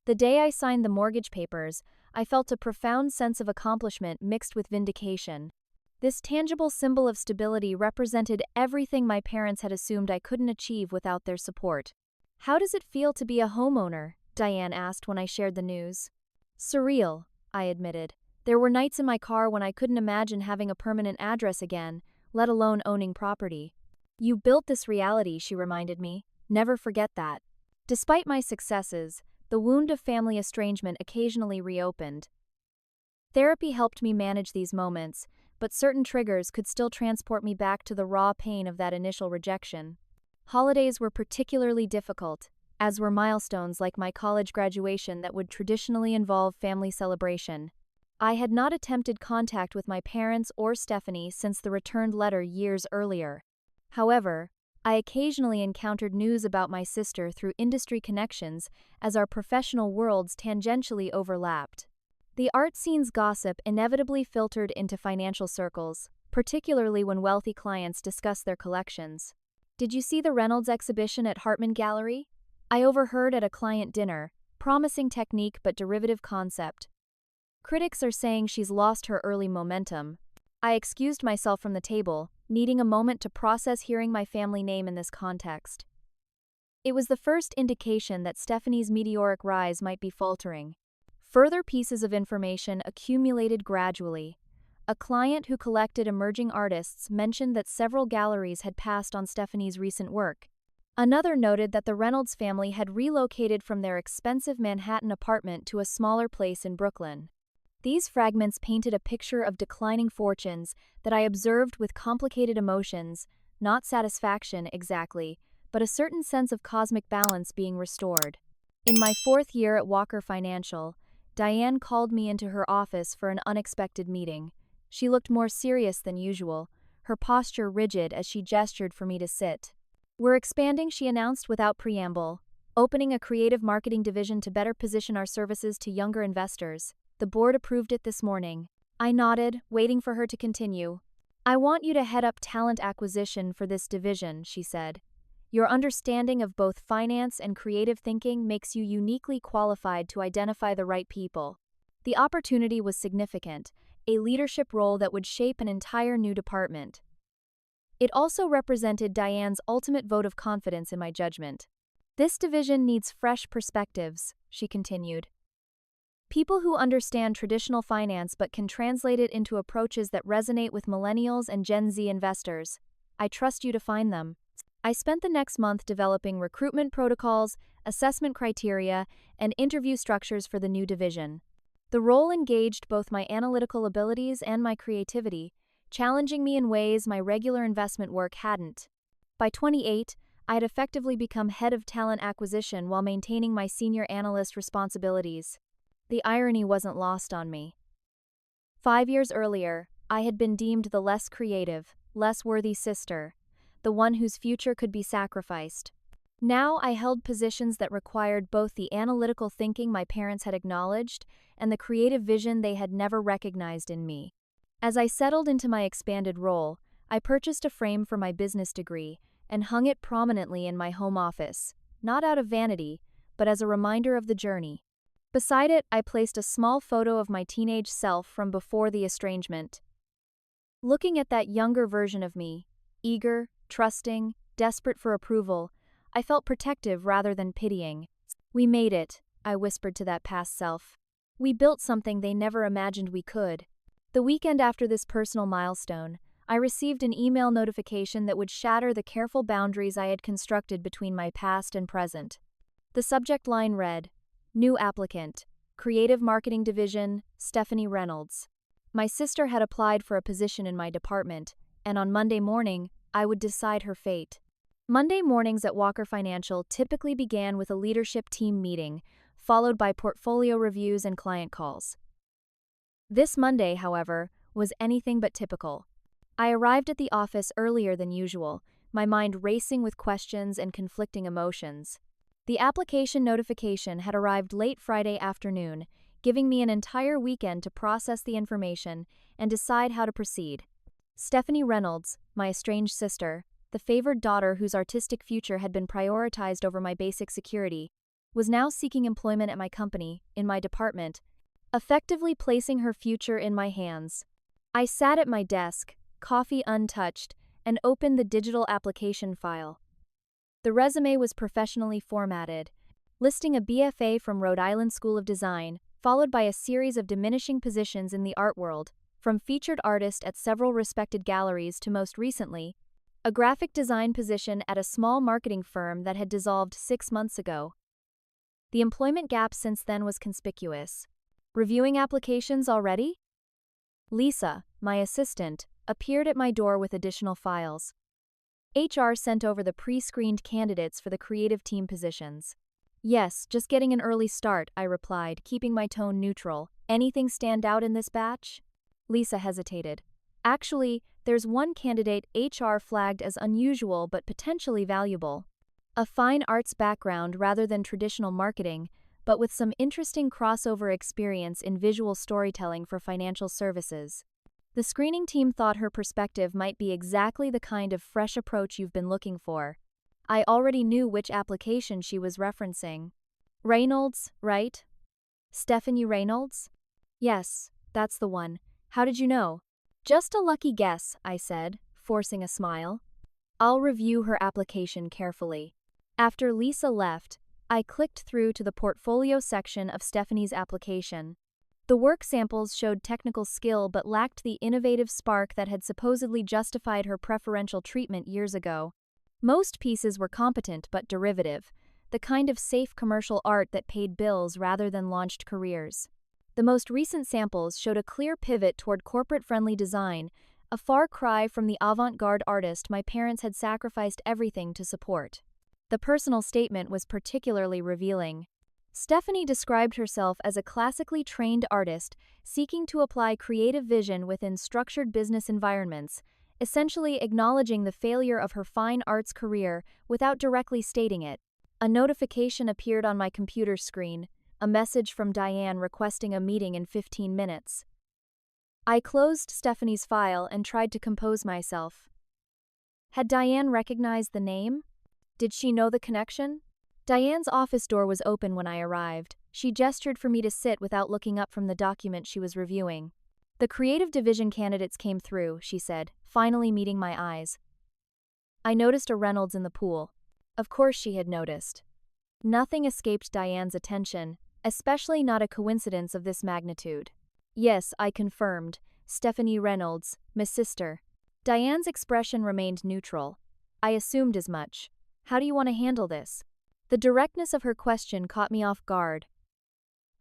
The day I signed the mortgage papers, I felt a profound sense of accomplishment mixed with vindication. This tangible symbol of stability represented everything my parents had assumed I couldn't achieve without their support. "How does it feel to be a homeowner?" Diane asked when I shared the news. "Surreal," I admitted. "There were nights in my car when I couldn't imagine having a permanent address again, let alone owning property." "You built this reality," she reminded me. "Never forget that." Despite my successes, the wound of family estrangement occasionally reopened. Therapy helped me manage these moments, but certain triggers could still transport me back to the raw pain of that initial rejection. Holidays were particularly difficult, as were milestones like my college graduation that would traditionally involve family celebration. I had not attempted contact with my parents or Stephanie since the returned letter years earlier. However, I occasionally encountered news about my sister through industry connections as our professional worlds tangentially overlapped. The art scene's gossip inevitably filtered into financial circles, particularly when wealthy clients discussed their collections. "Did you see the Reynolds exhibition at Hartman Gallery?" I overheard at a client dinner, promising technique but derivative concept. "Critics are saying she's lost her early momentum." I excused myself from the table, needing a moment to process hearing my family name in this context. It was the first indication that Stephanie's meteoric rise might be faltering. Further pieces of information accumulated gradually. A client who collected emerging artists mentioned that several galleries had passed on Stephanie's recent work. Another noted that the Reynolds family had relocated from their expensive Manhattan apartment to a smaller place in Brooklyn. These fragments painted a picture of declining fortunes that I observed with complicated emotions, not satisfaction exactly, but a certain sense of cosmic balance being restored. In my 4th year at Walker Financial, Diane called me into her office for an unexpected meeting. She looked more serious than usual, her posture rigid as she gestured for me to sit. "We're expanding," she announced without preamble, "opening a creative marketing division to better position our services to younger investors. The board approved it this morning." I nodded, waiting for her to continue. "I want you to head up talent acquisition for this division," she said. "Your understanding of both finance and creative thinking makes you uniquely qualified to identify the right people." The opportunity was significant, a leadership role that would shape an entire new department. It also represented Diane's ultimate vote of confidence in my judgment. "This division needs fresh perspectives," she continued. "People who understand traditional finance but can translate it into approaches that resonate with millennials and Gen Z investors. I trust you to find them." I spent the next month developing recruitment protocols, assessment criteria, and interview structures for the new division. The role engaged both my analytical abilities and my creativity, challenging me in ways my regular investment work hadn't. By 28, I had effectively become head of talent acquisition while maintaining my senior analyst responsibilities. The irony wasn't lost on me. 5 years earlier, I had been deemed the less creative, less worthy sister, the one whose future could be sacrificed. Now I held positions that required both the analytical thinking my parents had acknowledged and the creative vision they had never recognized in me. As I settled into my expanded role, I purchased a frame for my business degree and hung it prominently in my home office, not out of vanity, but as a reminder of the journey. Beside it, I placed a small photo of my teenage self from before the estrangement. Looking at that younger version of me, eager, trusting, desperate for approval, I felt protective rather than pitying. "We made it," I whispered to that past self. "We built something they never imagined we could." The weekend after this personal milestone, I received an email notification that would shatter the careful boundaries I had constructed between my past and present. The subject line read, "New applicant, Creative Marketing Division, Stephanie Reynolds." My sister had applied for a position in my department, and on Monday morning, I would decide her fate. Monday mornings at Walker Financial typically began with a leadership team meeting, followed by portfolio reviews and client calls. This Monday, however, was anything but typical. I arrived at the office earlier than usual, my mind racing with questions and conflicting emotions. The application notification had arrived late Friday afternoon, giving me an entire weekend to process the information and decide how to proceed. Stephanie Reynolds, my estranged sister, the favored daughter whose artistic future had been prioritized over my basic security, was now seeking employment at my company, in my department, effectively placing her future in my hands. I sat at my desk, coffee untouched, and opened the digital application file. The resume was professionally formatted, listing a BFA from Rhode Island School of Design, followed by a series of diminishing positions in the art world, from featured artist at several respected galleries to most recently, a graphic design position at a small marketing firm that had dissolved 6 months ago. The employment gap since then was conspicuous. Reviewing applications already? Lisa, my assistant, appeared at my door with additional files. HR sent over the pre-screened candidates for the creative team positions. "Yes, just getting an early start," I replied, keeping my tone neutral. "Anything stand out in this batch?" Lisa hesitated. "Actually, there's one candidate HR flagged as unusual but potentially valuable. A fine arts background rather than traditional marketing, but with some interesting crossover experience in visual storytelling for financial services." The screening team thought her perspective might be exactly the kind of fresh approach you've been looking for. I already knew which application she was referencing. "Reynolds, right? Stephanie Reynolds?" "Yes, that's the one. How did you know?" "Just a lucky guess," I said, forcing a smile. "I'll review her application carefully." After Lisa left, I clicked through to the portfolio section of Stephanie's application. The work samples showed technical skill but lacked the innovative spark that had supposedly justified her preferential treatment years ago. Most pieces were competent but derivative, the kind of safe commercial art that paid bills rather than launched careers. The most recent samples showed a clear pivot toward corporate-friendly design, a far cry from the avant-garde artist my parents had sacrificed everything to support. The personal statement was particularly revealing. Stephanie described herself as a classically trained artist seeking to apply creative vision within structured business environments, essentially acknowledging the failure of her fine arts career without directly stating it. A notification appeared on my computer screen, a message from Diane requesting a meeting in 15 minutes. I closed Stephanie's file and tried to compose myself. Had Diane recognized the name? Did she know the connection? Diane's office door was open when I arrived. She gestured for me to sit without looking up from the document she was reviewing. The creative division candidates came through, she said, finally meeting my eyes. I noticed a Reynolds in the pool. Of course she had noticed. Nothing escaped Diane's attention, especially not a coincidence of this magnitude. Yes, I confirmed. Stephanie Reynolds, my sister. Diane's expression remained neutral. I assumed as much. How do you want to handle this? The directness of her question caught me off guard.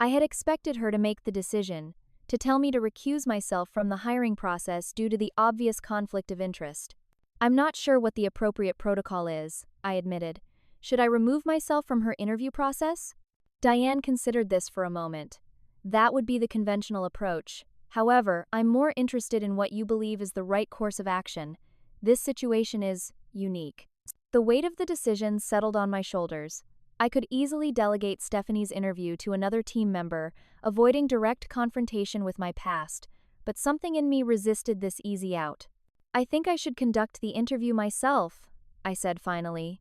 I had expected her to make the decision, to tell me to recuse myself from the hiring process due to the obvious conflict of interest. I'm not sure what the appropriate protocol is, I admitted. Should I remove myself from her interview process? Diane considered this for a moment. That would be the conventional approach. However, I'm more interested in what you believe is the right course of action. This situation is unique. The weight of the decision settled on my shoulders. I could easily delegate Stephanie's interview to another team member, avoiding direct confrontation with my past, but something in me resisted this easy out. I think I should conduct the interview myself, I said finally.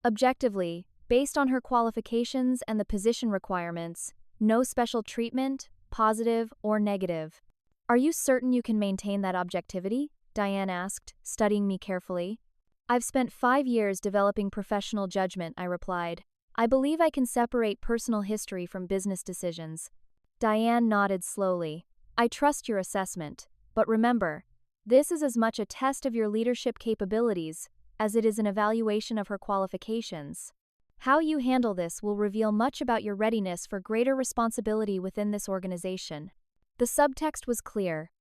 Objectively, based on her qualifications and the position requirements, no special treatment, positive or negative. Are you certain you can maintain that objectivity? Diane asked, studying me carefully. I've spent 5 years developing professional judgment, I replied. I believe I can separate personal history from business decisions. Diane nodded slowly. I trust your assessment, but remember, this is as much a test of your leadership capabilities as it is an evaluation of her qualifications. How you handle this will reveal much about your readiness for greater responsibility within this organization. The subtext was clear.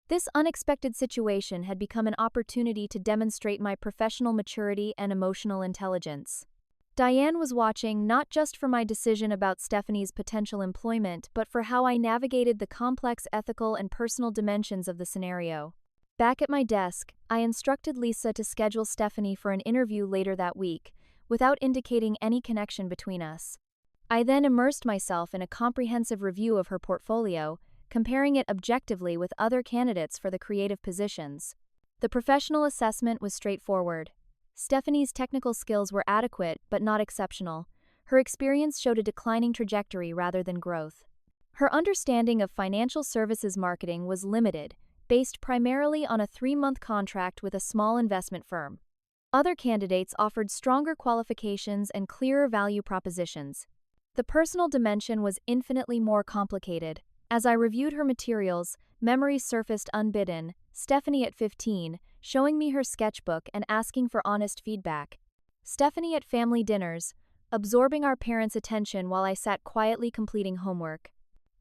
This unexpected situation had become an opportunity to demonstrate my professional maturity and emotional intelligence. Diane was watching not just for my decision about Stephanie's potential employment, but for how I navigated the complex ethical and personal dimensions of the scenario. Back at my desk, I instructed Lisa to schedule Stephanie for an interview later that week, without indicating any connection between us. I then immersed myself in a comprehensive review of her portfolio, comparing it objectively with other candidates for the creative positions. The professional assessment was straightforward. Stephanie's technical skills were adequate but not exceptional. Her experience showed a declining trajectory rather than growth. Her understanding of financial services marketing was limited, based primarily on a 3-month contract with a small investment firm. Other candidates offered stronger qualifications and clearer value propositions. The personal dimension was infinitely more complicated. As I reviewed her materials, memories surfaced unbidden, Stephanie at 15, showing me her sketchbook and asking for honest feedback. Stephanie at family dinners, absorbing our parents' attention while I sat quietly completing homework.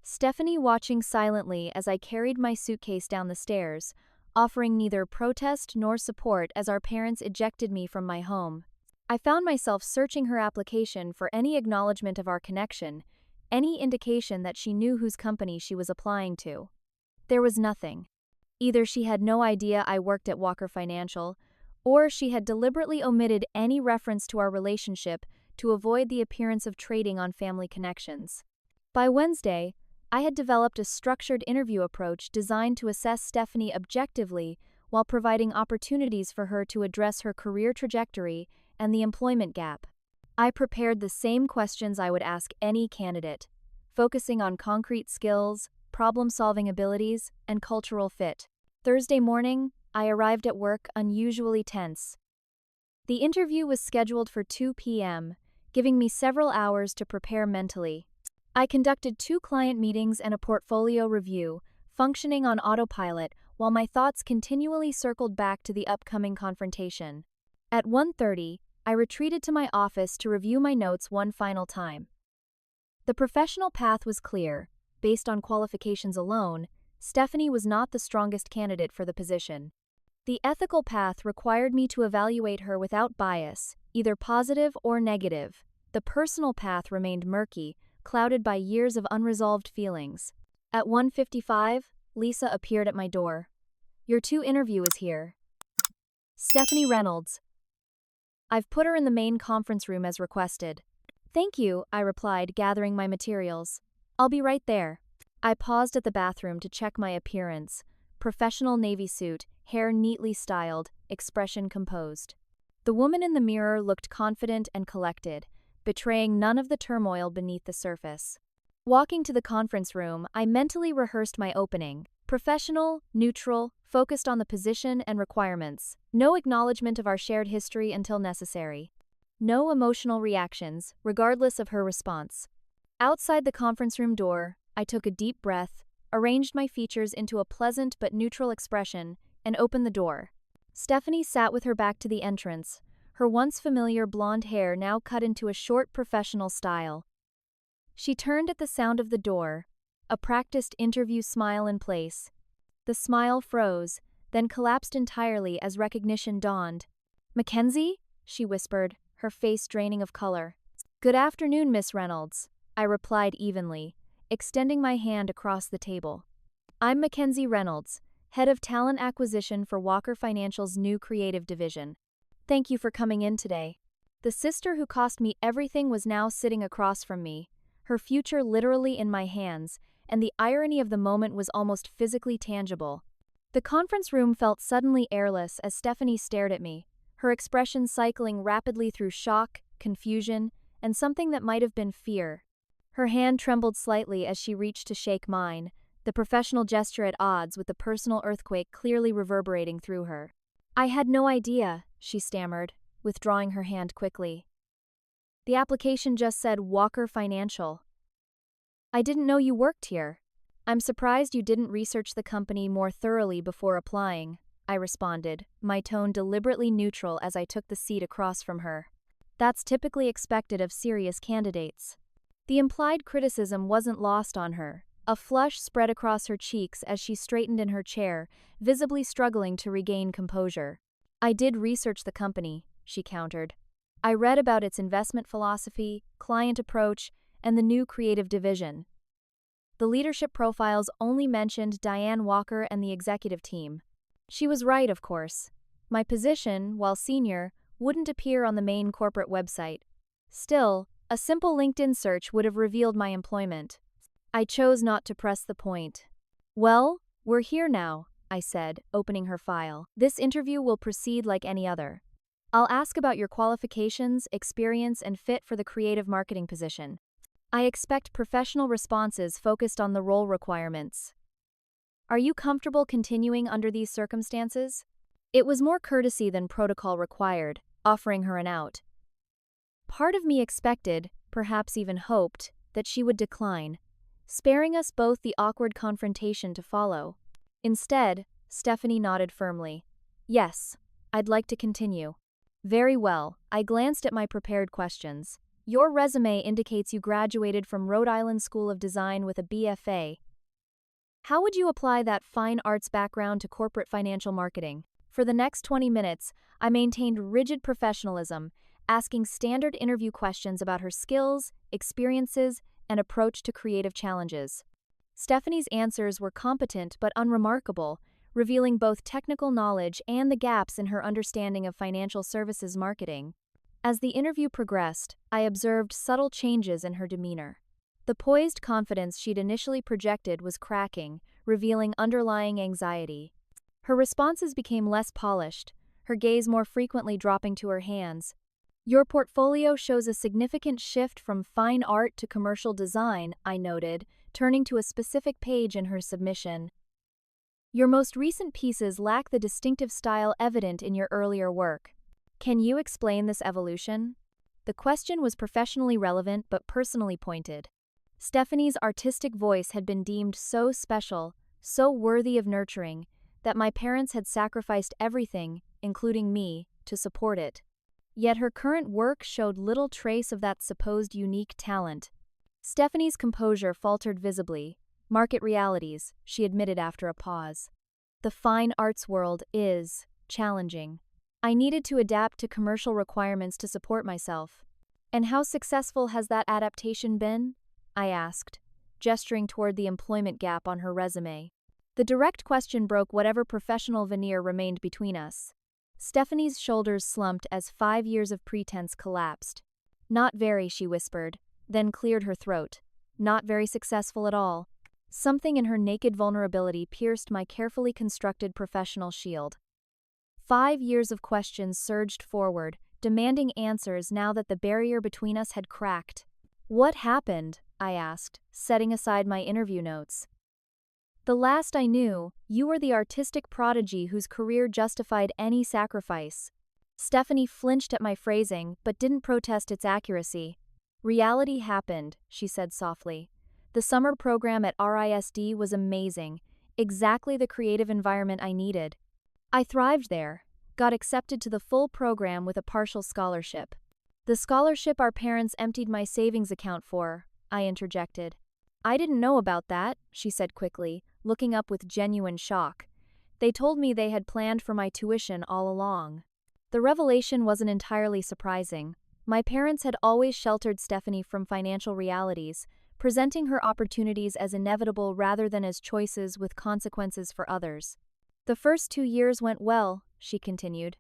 Stephanie watching silently as I carried my suitcase down the stairs, offering neither protest nor support as our parents ejected me from my home. I found myself searching her application for any acknowledgement of our connection, any indication that she knew whose company she was applying to. There was nothing. Either she had no idea I worked at Walker Financial, or she had deliberately omitted any reference to our relationship to avoid the appearance of trading on family connections. By Wednesday, I had developed a structured interview approach designed to assess Stephanie objectively while providing opportunities for her to address her career trajectory and the employment gap. I prepared the same questions I would ask any candidate, focusing on concrete skills, problem-solving abilities, and cultural fit. Thursday morning, I arrived at work unusually tense. The interview was scheduled for 2 p.m., giving me several hours to prepare mentally. I conducted 2 client meetings and a portfolio review, functioning on autopilot while my thoughts continually circled back to the upcoming confrontation. At 1:30, I retreated to my office to review my notes one final time. The professional path was clear. Based on qualifications alone, Stephanie was not the strongest candidate for the position. The ethical path required me to evaluate her without bias, either positive or negative. The personal path remained murky, clouded by years of unresolved feelings. At 1:55, Lisa appeared at my door. "Your 2 interview is here. Stephanie Reynolds." "I've put her in the main conference room as requested." "Thank you," I replied, gathering my materials. "I'll be right there." I paused at the bathroom to check my appearance. Professional navy suit, hair neatly styled, expression composed. The woman in the mirror looked confident and collected, betraying none of the turmoil beneath the surface. Walking to the conference room, I mentally rehearsed my opening. Professional, neutral, focused on the position and requirements. No acknowledgement of our shared history until necessary. No emotional reactions, regardless of her response. Outside the conference room door, I took a deep breath, arranged my features into a pleasant but neutral expression, and opened the door. Stephanie sat with her back to the entrance, her once familiar blonde hair now cut into a short professional style. She turned at the sound of the door, a practiced interview smile in place. The smile froze, then collapsed entirely as recognition dawned. "Mackenzie?" she whispered, her face draining of color. "Good afternoon, Miss Reynolds," I replied evenly, extending my hand across the table. "I'm Mackenzie Reynolds, Head of Talent Acquisition for Walker Financial's new creative division. Thank you for coming in today." The sister who cost me everything was now sitting across from me, her future literally in my hands, and the irony of the moment was almost physically tangible. The conference room felt suddenly airless as Stephanie stared at me, her expression cycling rapidly through shock, confusion, and something that might have been fear. Her hand trembled slightly as she reached to shake mine, the professional gesture at odds with the personal earthquake clearly reverberating through her. "I had no idea," she stammered, withdrawing her hand quickly. "The application just said Walker Financial. I didn't know you worked here. I'm surprised you didn't research the company more thoroughly before applying," I responded, my tone deliberately neutral as I took the seat across from her. That's typically expected of serious candidates. The implied criticism wasn't lost on her. A flush spread across her cheeks as she straightened in her chair, visibly struggling to regain composure. "I did research the company," she countered. "I read about its investment philosophy, client approach, and the new creative division. The leadership profiles only mentioned Diane Walker and the executive team." She was right, of course. My position, while senior, wouldn't appear on the main corporate website. Still, a simple LinkedIn search would have revealed my employment. I chose not to press the point. "Well, we're here now," I said, opening her file. "This interview will proceed like any other. I'll ask about your qualifications, experience, and fit for the creative marketing position. I expect professional responses focused on the role requirements. Are you comfortable continuing under these circumstances?" It was more courtesy than protocol required, offering her an out. Part of me expected, perhaps even hoped, that she would decline, sparing us both the awkward confrontation to follow. Instead, Stephanie nodded firmly. "Yes, I'd like to continue." "Very well," I glanced at my prepared questions. "Your resume indicates you graduated from Rhode Island School of Design with a BFA. How would you apply that fine arts background to corporate financial marketing?" For the next 20 minutes, I maintained rigid professionalism, asking standard interview questions about her skills, experiences, and approach to creative challenges. Stephanie's answers were competent but unremarkable, revealing both technical knowledge and the gaps in her understanding of financial services marketing. As the interview progressed, I observed subtle changes in her demeanor. The poised confidence she'd initially projected was cracking, revealing underlying anxiety. Her responses became less polished, her gaze more frequently dropping to her hands. "Your portfolio shows a significant shift from fine art to commercial design," I noted, turning to a specific page in her submission. "Your most recent pieces lack the distinctive style evident in your earlier work. Can you explain this evolution?" The question was professionally relevant but personally pointed. Stephanie's artistic voice had been deemed so special, so worthy of nurturing, that my parents had sacrificed everything, including me, to support it. Yet her current work showed little trace of that supposed unique talent. Stephanie's composure faltered visibly. "Market realities," she admitted after a pause. "The fine arts world is challenging. I needed to adapt to commercial requirements to support myself. And how successful has that adaptation been? I asked, gesturing toward the employment gap on her resume. The direct question broke whatever professional veneer remained between us. Stephanie's shoulders slumped as 5 years of pretense collapsed. Not very, she whispered, then cleared her throat. Not very successful at all. Something in her naked vulnerability pierced my carefully constructed professional shield. 5 years of questions surged forward, demanding answers now that the barrier between us had cracked. What happened? I asked, setting aside my interview notes. The last I knew, you were the artistic prodigy whose career justified any sacrifice. Stephanie flinched at my phrasing, but didn't protest its accuracy. Reality happened, she said softly. The summer program at RISD was amazing, exactly the creative environment I needed. I thrived there, got accepted to the full program with a partial scholarship. The scholarship our parents emptied my savings account for, I interjected. I didn't know about that, she said quickly, looking up with genuine shock. They told me they had planned for my tuition all along. The revelation wasn't entirely surprising. My parents had always sheltered Stephanie from financial realities, presenting her opportunities as inevitable rather than as choices with consequences for others. The first 2 years went well, she continued.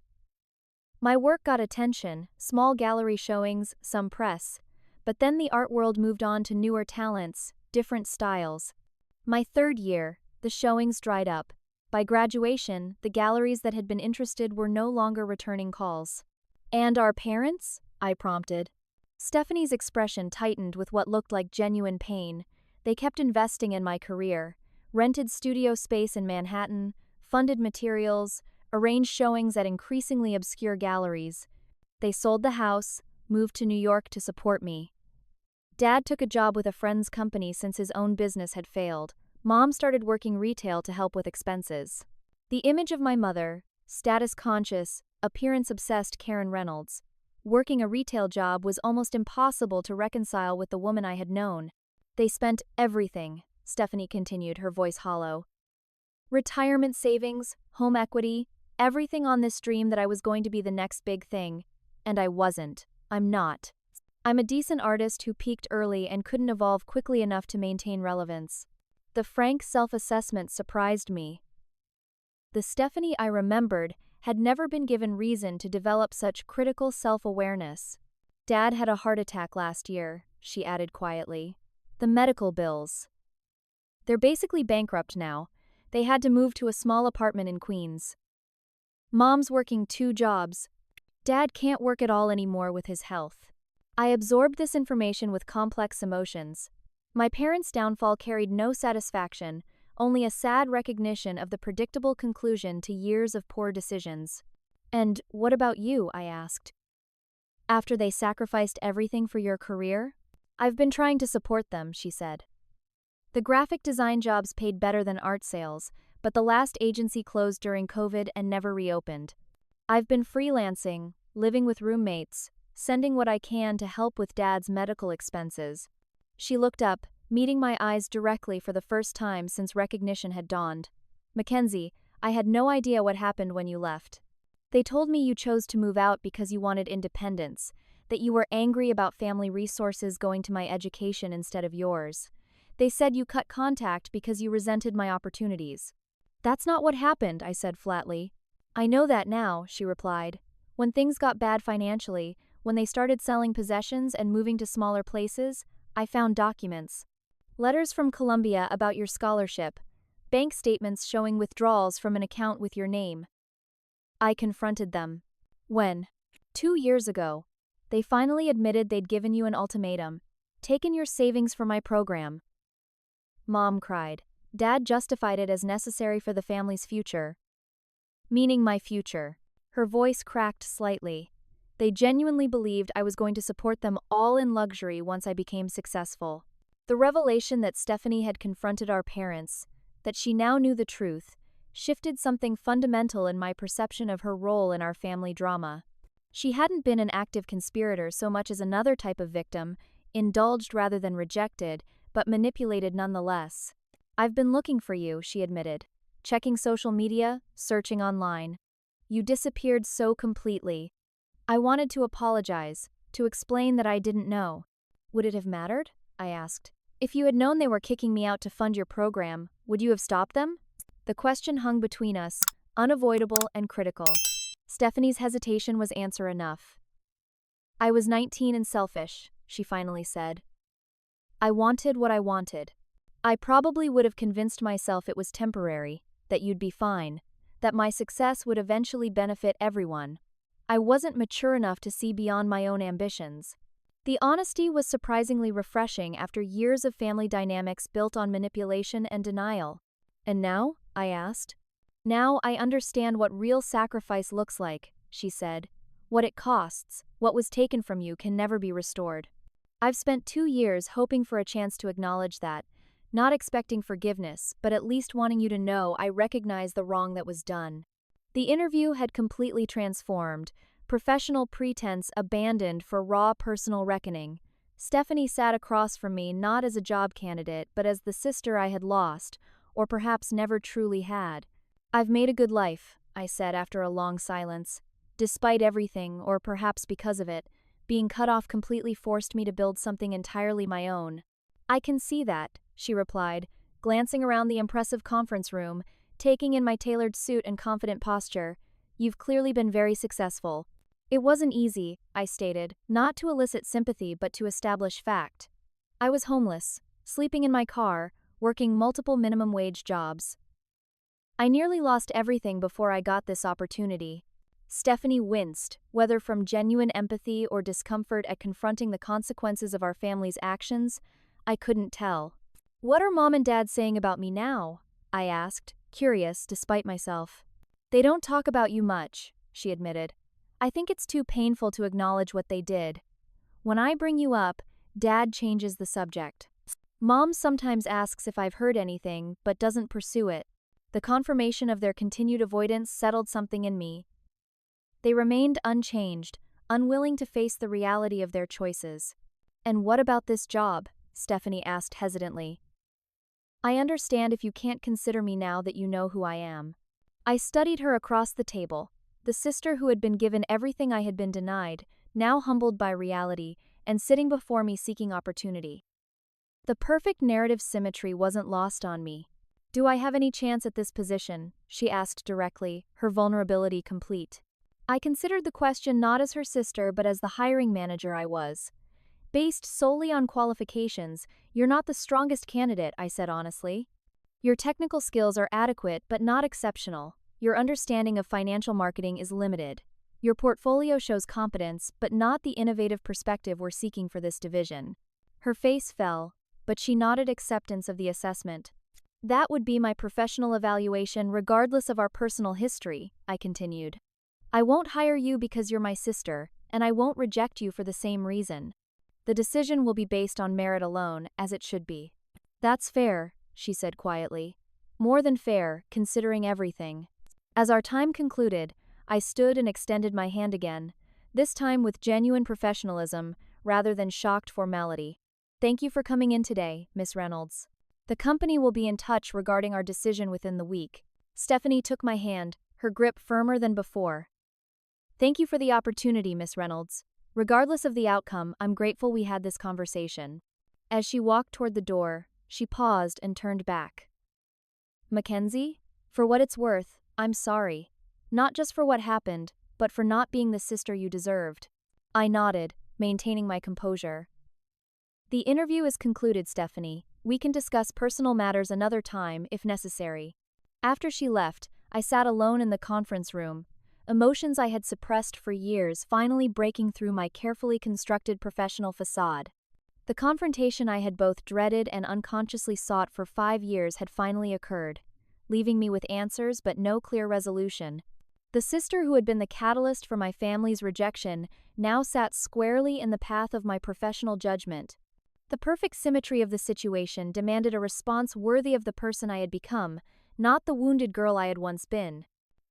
My work got attention, small gallery showings, some press. But then the art world moved on to newer talents, different styles. My 3rd year, the showings dried up. By graduation, the galleries that had been interested were no longer returning calls. And our parents? I prompted. Stephanie's expression tightened with what looked like genuine pain. They kept investing in my career, rented studio space in Manhattan, funded materials, arranged showings at increasingly obscure galleries. They sold the house, moved to New York to support me. Dad took a job with a friend's company since his own business had failed. Mom started working retail to help with expenses. The image of my mother, status-conscious, appearance-obsessed Karen Reynolds, working a retail job was almost impossible to reconcile with the woman I had known. They spent everything, Stephanie continued, her voice hollow. Retirement savings, home equity, everything on this dream that I was going to be the next big thing. And I wasn't. I'm not. I'm a decent artist who peaked early and couldn't evolve quickly enough to maintain relevance. The frank self-assessment surprised me. The Stephanie I remembered had never been given reason to develop such critical self-awareness. Dad had a heart attack last year, she added quietly. The medical bills. They're basically bankrupt now. They had to move to a small apartment in Queens. Mom's working 2 jobs. Dad can't work at all anymore with his health. I absorbed this information with complex emotions. My parents' downfall carried no satisfaction, only a sad recognition of the predictable conclusion to years of poor decisions. And what about you? I asked. After they sacrificed everything for your career? I've been trying to support them, she said. The graphic design jobs paid better than art sales, but the last agency closed during COVID and never reopened. I've been freelancing, living with roommates, sending what I can to help with Dad's medical expenses. She looked up, meeting my eyes directly for the first time since recognition had dawned. Mackenzie, I had no idea what happened when you left. They told me you chose to move out because you wanted independence, that you were angry about family resources going to my education instead of yours. They said you cut contact because you resented my opportunities. That's not what happened, I said flatly. I know that now, she replied. When things got bad financially, when they started selling possessions and moving to smaller places, I found documents. Letters from Columbia about your scholarship, bank statements showing withdrawals from an account with your name. I confronted them. When? 2 years ago. They finally admitted they'd given you an ultimatum, taken your savings for my program. Mom cried. Dad justified it as necessary for the family's future. Meaning my future. Her voice cracked slightly. They genuinely believed I was going to support them all in luxury once I became successful. The revelation that Stephanie had confronted our parents, that she now knew the truth, shifted something fundamental in my perception of her role in our family drama. She hadn't been an active conspirator so much as another type of victim, indulged rather than rejected, but manipulated nonetheless. I've been looking for you, she admitted. Checking social media, searching online. You disappeared so completely. I wanted to apologize, to explain that I didn't know. Would it have mattered? I asked. If you had known they were kicking me out to fund your program, would you have stopped them? The question hung between us, unavoidable and critical. Stephanie's hesitation was answer enough. I was 19 and selfish, she finally said. I wanted what I wanted. I probably would have convinced myself it was temporary, that you'd be fine, that my success would eventually benefit everyone. I wasn't mature enough to see beyond my own ambitions. The honesty was surprisingly refreshing after years of family dynamics built on manipulation and denial. And now? I asked. Now I understand what real sacrifice looks like, she said. What it costs, what was taken from you can never be restored. I've spent 2 years hoping for a chance to acknowledge that, not expecting forgiveness, but at least wanting you to know I recognize the wrong that was done. The interview had completely transformed, professional pretense abandoned for raw personal reckoning. Stephanie sat across from me not as a job candidate, but as the sister I had lost, or perhaps never truly had. I've made a good life, I said after a long silence. Despite everything, or perhaps because of it, being cut off completely forced me to build something entirely my own. I can see that, she replied, glancing around the impressive conference room, taking in my tailored suit and confident posture. You've clearly been very successful. It wasn't easy, I stated, not to elicit sympathy but to establish fact. I was homeless, sleeping in my car, working multiple minimum wage jobs. I nearly lost everything before I got this opportunity. Stephanie winced, whether from genuine empathy or discomfort at confronting the consequences of our family's actions, I couldn't tell. What are Mom and Dad saying about me now? I asked, curious despite myself. They don't talk about you much, she admitted. I think it's too painful to acknowledge what they did. When I bring you up, Dad changes the subject. Mom sometimes asks if I've heard anything, but doesn't pursue it. The confirmation of their continued avoidance settled something in me. They remained unchanged, unwilling to face the reality of their choices. And what about this job? Stephanie asked hesitantly. I understand if you can't consider me now that you know who I am. I studied her across the table, the sister who had been given everything I had been denied, now humbled by reality, and sitting before me seeking opportunity. The perfect narrative symmetry wasn't lost on me. Do I have any chance at this position? She asked directly, her vulnerability complete. I considered the question not as her sister but as the hiring manager I was. Based solely on qualifications, you're not the strongest candidate, I said honestly. Your technical skills are adequate but not exceptional. Your understanding of financial marketing is limited. Your portfolio shows competence but not the innovative perspective we're seeking for this division. Her face fell, but she nodded acceptance of the assessment. That would be my professional evaluation regardless of our personal history, I continued. I won't hire you because you're my sister, and I won't reject you for the same reason. The decision will be based on merit alone, as it should be. That's fair, she said quietly. More than fair, considering everything. As our time concluded, I stood and extended my hand again, this time with genuine professionalism, rather than shocked formality. Thank you for coming in today, Miss Reynolds. The company will be in touch regarding our decision within the week. Stephanie took my hand, her grip firmer than before. Thank you for the opportunity, Miss Reynolds. Regardless of the outcome, I'm grateful we had this conversation. As she walked toward the door, she paused and turned back. Mackenzie, for what it's worth, I'm sorry. Not just for what happened, but for not being the sister you deserved. I nodded, maintaining my composure. The interview is concluded, Stephanie. We can discuss personal matters another time, if necessary. After she left, I sat alone in the conference room, emotions I had suppressed for years finally breaking through my carefully constructed professional facade. The confrontation I had both dreaded and unconsciously sought for 5 years had finally occurred, leaving me with answers but no clear resolution. The sister who had been the catalyst for my family's rejection now sat squarely in the path of my professional judgment. The perfect symmetry of the situation demanded a response worthy of the person I had become, not the wounded girl I had once been.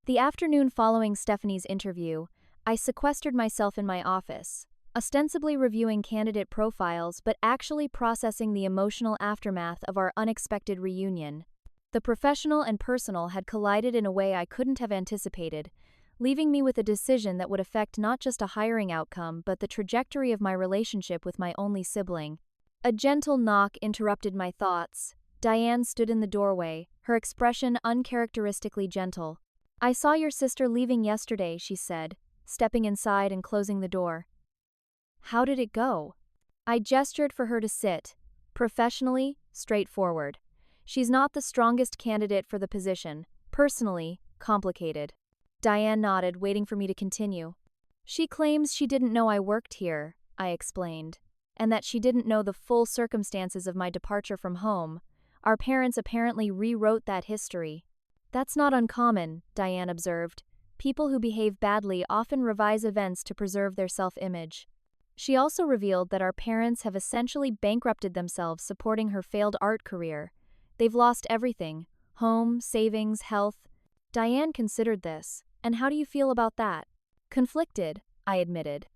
The afternoon following Stephanie's interview, I sequestered myself in my office, ostensibly reviewing candidate profiles but actually processing the emotional aftermath of our unexpected reunion. The professional and personal had collided in a way I couldn't have anticipated, leaving me with a decision that would affect not just a hiring outcome but the trajectory of my relationship with my only sibling. A gentle knock interrupted my thoughts. Diane stood in the doorway, her expression uncharacteristically gentle. "I saw your sister leaving yesterday," she said, stepping inside and closing the door. "How did it go?" I gestured for her to sit. "Professionally, straightforward. She's not the strongest candidate for the position. Personally, complicated." Diane nodded, waiting for me to continue. "She claims she didn't know I worked here," I explained, "and that she didn't know the full circumstances of my departure from home. Our parents apparently rewrote that history." "That's not uncommon," Diane observed. "People who behave badly often revise events to preserve their self-image." She also revealed that our parents have essentially bankrupted themselves supporting her failed art career. They've lost everything: home, savings, health. Diane considered this. "And how do you feel about that?" "Conflicted," I admitted.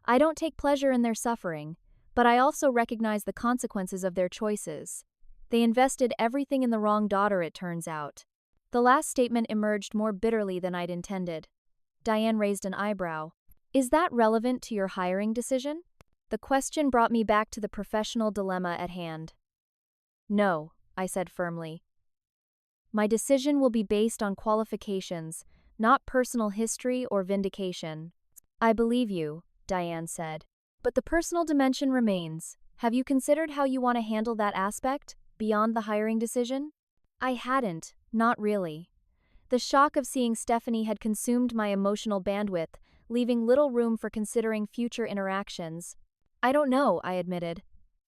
"I don't take pleasure in their suffering, but I also recognize the consequences of their choices. They invested everything in the wrong daughter, it turns out." The last statement emerged more bitterly than I'd intended. Diane raised an eyebrow. "Is that relevant to your hiring decision?" The question brought me back to the professional dilemma at hand. "No," I said firmly. "My decision will be based on qualifications, not personal history or vindication." "I believe you," Diane said. "But the personal dimension remains. Have you considered how you want to handle that aspect, beyond the hiring decision?" I hadn't, not really. The shock of seeing Stephanie had consumed my emotional bandwidth, leaving little room for considering future interactions. "I don't know," I admitted.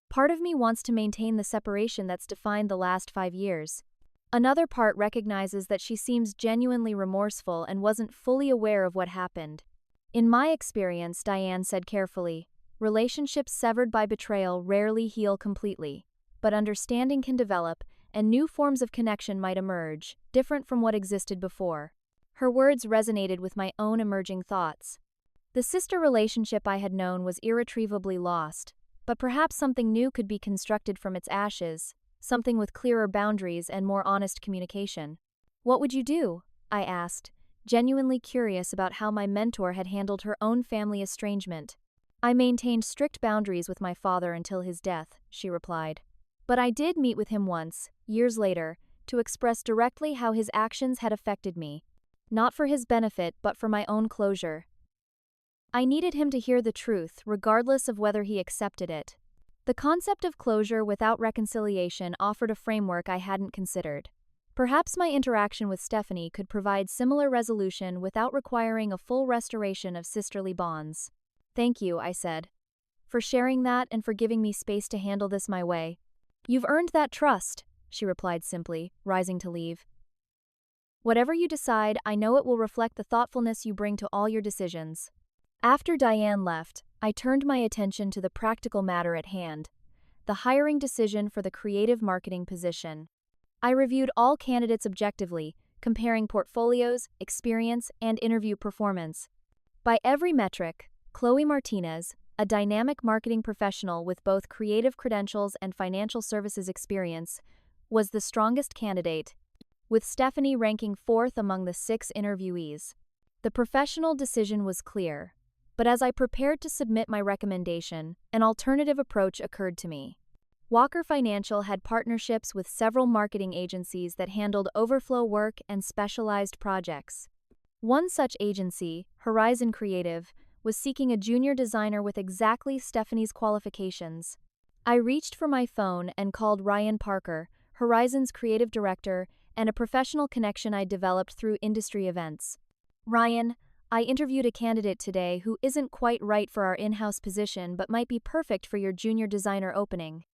"Part of me wants to maintain the separation that's defined the last 5 years. Another part recognizes that she seems genuinely remorseful and wasn't fully aware of what happened." "In my experience," Diane said carefully, "relationships severed by betrayal rarely heal completely. But understanding can develop, and new forms of connection might emerge, different from what existed before." Her words resonated with my own emerging thoughts. The sister relationship I had known was irretrievably lost, but perhaps something new could be constructed from its ashes, something with clearer boundaries and more honest communication. "What would you do?" I asked, genuinely curious about how my mentor had handled her own family estrangement. "I maintained strict boundaries with my father until his death," she replied. "But I did meet with him once, years later, to express directly how his actions had affected me. Not for his benefit, but for my own closure. I needed him to hear the truth, regardless of whether he accepted it." The concept of closure without reconciliation offered a framework I hadn't considered. Perhaps my interaction with Stephanie could provide similar resolution without requiring a full restoration of sisterly bonds. "Thank you," I said, "for sharing that and for giving me space to handle this my way." "You've earned that trust," she replied simply, rising to leave. "Whatever you decide, I know it will reflect the thoughtfulness you bring to all your decisions." After Diane left, I turned my attention to the practical matter at hand: the hiring decision for the creative marketing position. I reviewed all candidates objectively, comparing portfolios, experience, and interview performance. By every metric, Chloe Martinez, a dynamic marketing professional with both creative credentials and financial services experience, was the strongest candidate, with Stephanie ranking 4th among the 6 interviewees. The professional decision was clear, but as I prepared to submit my recommendation, an alternative approach occurred to me. Walker Financial had partnerships with several marketing agencies that handled overflow work and specialized projects. One such agency, Horizon Creative, was seeking a junior designer with exactly Stephanie's qualifications. I reached for my phone and called Ryan Parker, Horizon's creative director, and a professional connection I developed through industry events. "Ryan, I interviewed a candidate today who isn't quite right for our in-house position but might be perfect for your junior designer opening.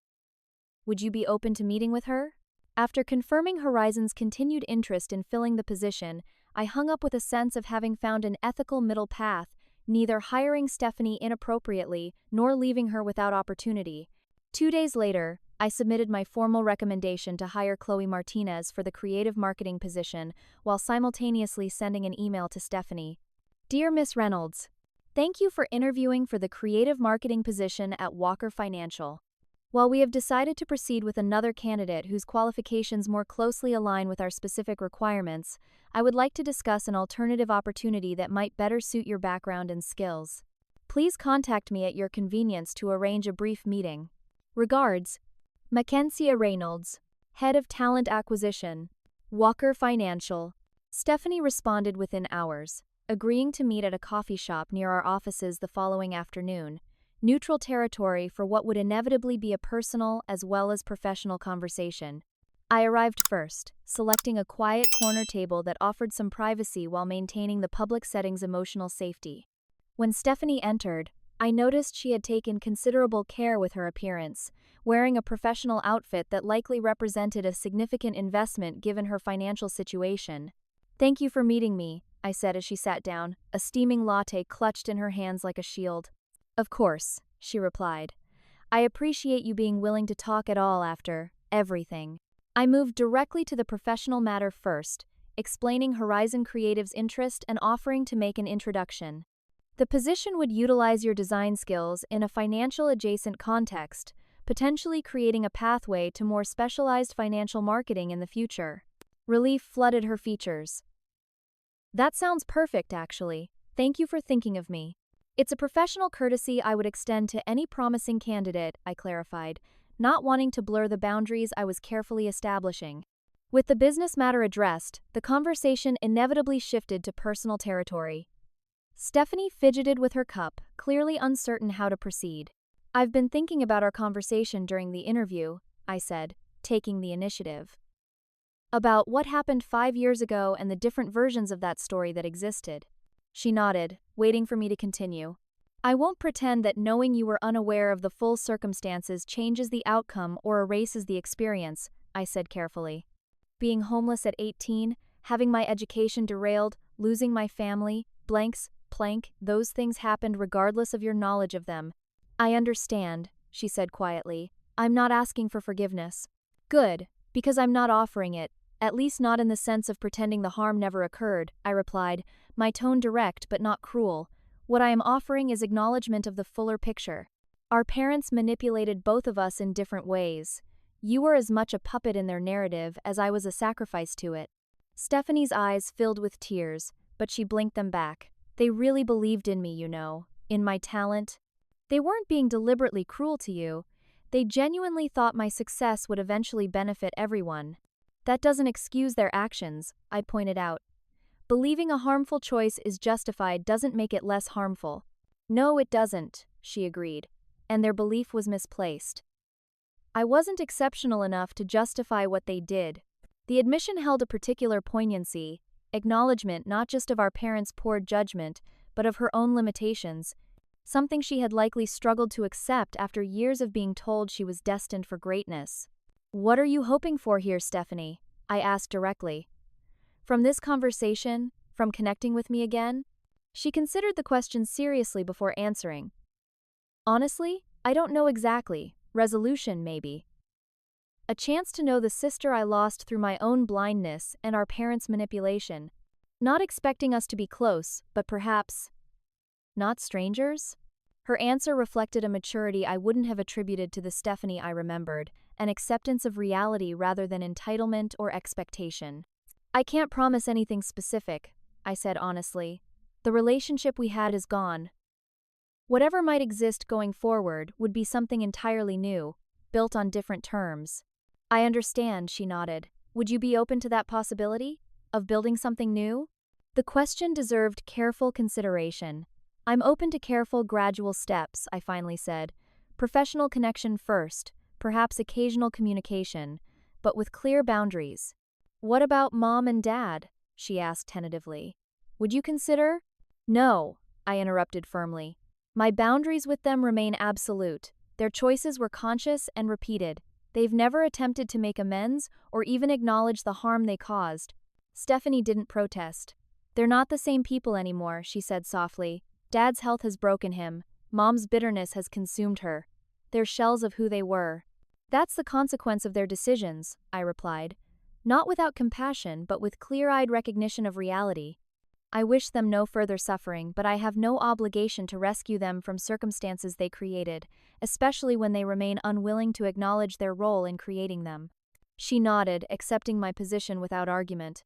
Would you be open to meeting with her?" After confirming Horizon's continued interest in filling the position, I hung up with a sense of having found an ethical middle path, neither hiring Stephanie inappropriately nor leaving her without opportunity. 2 days later, I submitted my formal recommendation to hire Chloe Martinez for the creative marketing position while simultaneously sending an email to Stephanie. "Dear Miss Reynolds, thank you for interviewing for the creative marketing position at Walker Financial. While we have decided to proceed with another candidate whose qualifications more closely align with our specific requirements, I would like to discuss an alternative opportunity that might better suit your background and skills. Please contact me at your convenience to arrange a brief meeting. Regards, Mackenzie Reynolds, Head of Talent Acquisition, Walker Financial. Stephanie responded within hours, agreeing to meet at a coffee shop near our offices the following afternoon, neutral territory for what would inevitably be a personal as well as professional conversation. I arrived first, selecting a quiet corner table that offered some privacy while maintaining the public setting's emotional safety. When Stephanie entered, I noticed she had taken considerable care with her appearance, wearing a professional outfit that likely represented a significant investment given her financial situation. "Thank you for meeting me," I said as she sat down, a steaming latte clutched in her hands like a shield. "Of course," she replied. "I appreciate you being willing to talk at all after everything." I moved directly to the professional matter first, explaining Horizon Creative's interest and offering to make an introduction. The position would utilize your design skills in a financial adjacent context, potentially creating a pathway to more specialized financial marketing in the future. Relief flooded her features. "That sounds perfect, actually. Thank you for thinking of me. It's a professional courtesy I would extend to any promising candidate," I clarified, not wanting to blur the boundaries I was carefully establishing. With the business matter addressed, the conversation inevitably shifted to personal territory. Stephanie fidgeted with her cup, clearly uncertain how to proceed. "I've been thinking about our conversation during the interview," I said, taking the initiative. "About what happened 5 years ago and the different versions of that story that existed." She nodded, waiting for me to continue. "I won't pretend that knowing you were unaware of the full circumstances changes the outcome or erases the experience," I said carefully. "Being homeless at 18, having my education derailed, losing my family, those things happened regardless of your knowledge of them." "I understand," she said quietly. "I'm not asking for forgiveness." "Good, because I'm not offering it, at least not in the sense of pretending the harm never occurred," I replied, my tone direct but not cruel. "What I am offering is acknowledgement of the fuller picture. Our parents manipulated both of us in different ways. You were as much a puppet in their narrative as I was a sacrifice to it." Stephanie's eyes filled with tears, but she blinked them back. "They really believed in me, you know, in my talent. They weren't being deliberately cruel to you. They genuinely thought my success would eventually benefit everyone. That doesn't excuse their actions," I pointed out. "Believing a harmful choice is justified doesn't make it less harmful." "No, it doesn't," she agreed, "and their belief was misplaced. I wasn't exceptional enough to justify what they did." The admission held a particular poignancy, acknowledgement not just of our parents' poor judgment, but of her own limitations, something she had likely struggled to accept after years of being told she was destined for greatness. "What are you hoping for here, Stephanie?" I asked directly. "From this conversation, from connecting with me again?" She considered the question seriously before answering. "Honestly, I don't know exactly. Resolution, maybe. A chance to know the sister I lost through my own blindness and our parents' manipulation. Not expecting us to be close, but perhaps not strangers?" Her answer reflected a maturity I wouldn't have attributed to the Stephanie I remembered, an acceptance of reality rather than entitlement or expectation. "I can't promise anything specific," I said honestly. "The relationship we had is gone. Whatever might exist going forward would be something entirely new, built on different terms." "I understand," she nodded. "Would you be open to that possibility? Of building something new?" The question deserved careful consideration. "I'm open to careful, gradual steps," I finally said. "Professional connection first, perhaps occasional communication, but with clear boundaries." "What about Mom and Dad?" she asked tentatively. "Would you consider?" "No," I interrupted firmly. "My boundaries with them remain absolute. Their choices were conscious and repeated. They've never attempted to make amends or even acknowledge the harm they caused." Stephanie didn't protest. "They're not the same people anymore," she said softly. "Dad's health has broken him. Mom's bitterness has consumed her. They're shells of who they were." "That's the consequence of their decisions," I replied. Not without compassion, but with clear-eyed recognition of reality. I wish them no further suffering, but I have no obligation to rescue them from circumstances they created, especially when they remain unwilling to acknowledge their role in creating them. She nodded, accepting my position without argument.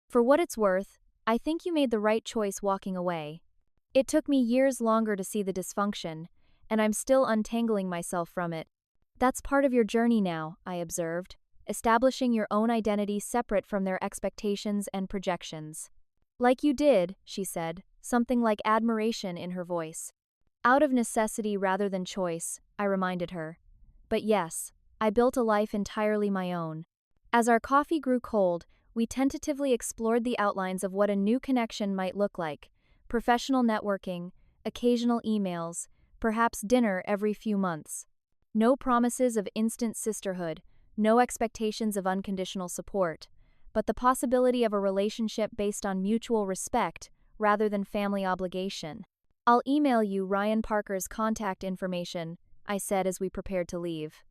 For what it's worth, I think you made the right choice walking away. It took me years longer to see the dysfunction, and I'm still untangling myself from it. That's part of your journey now, I observed, establishing your own identity separate from their expectations and projections. Like you did, she said, something like admiration in her voice. Out of necessity rather than choice, I reminded her. But yes, I built a life entirely my own. As our coffee grew cold, we tentatively explored the outlines of what a new connection might look like: professional networking, occasional emails, perhaps dinner every few months. No promises of instant sisterhood, no expectations of unconditional support, but the possibility of a relationship based on mutual respect rather than family obligation. I'll email you Ryan Parker's contact information, I said as we prepared to leave.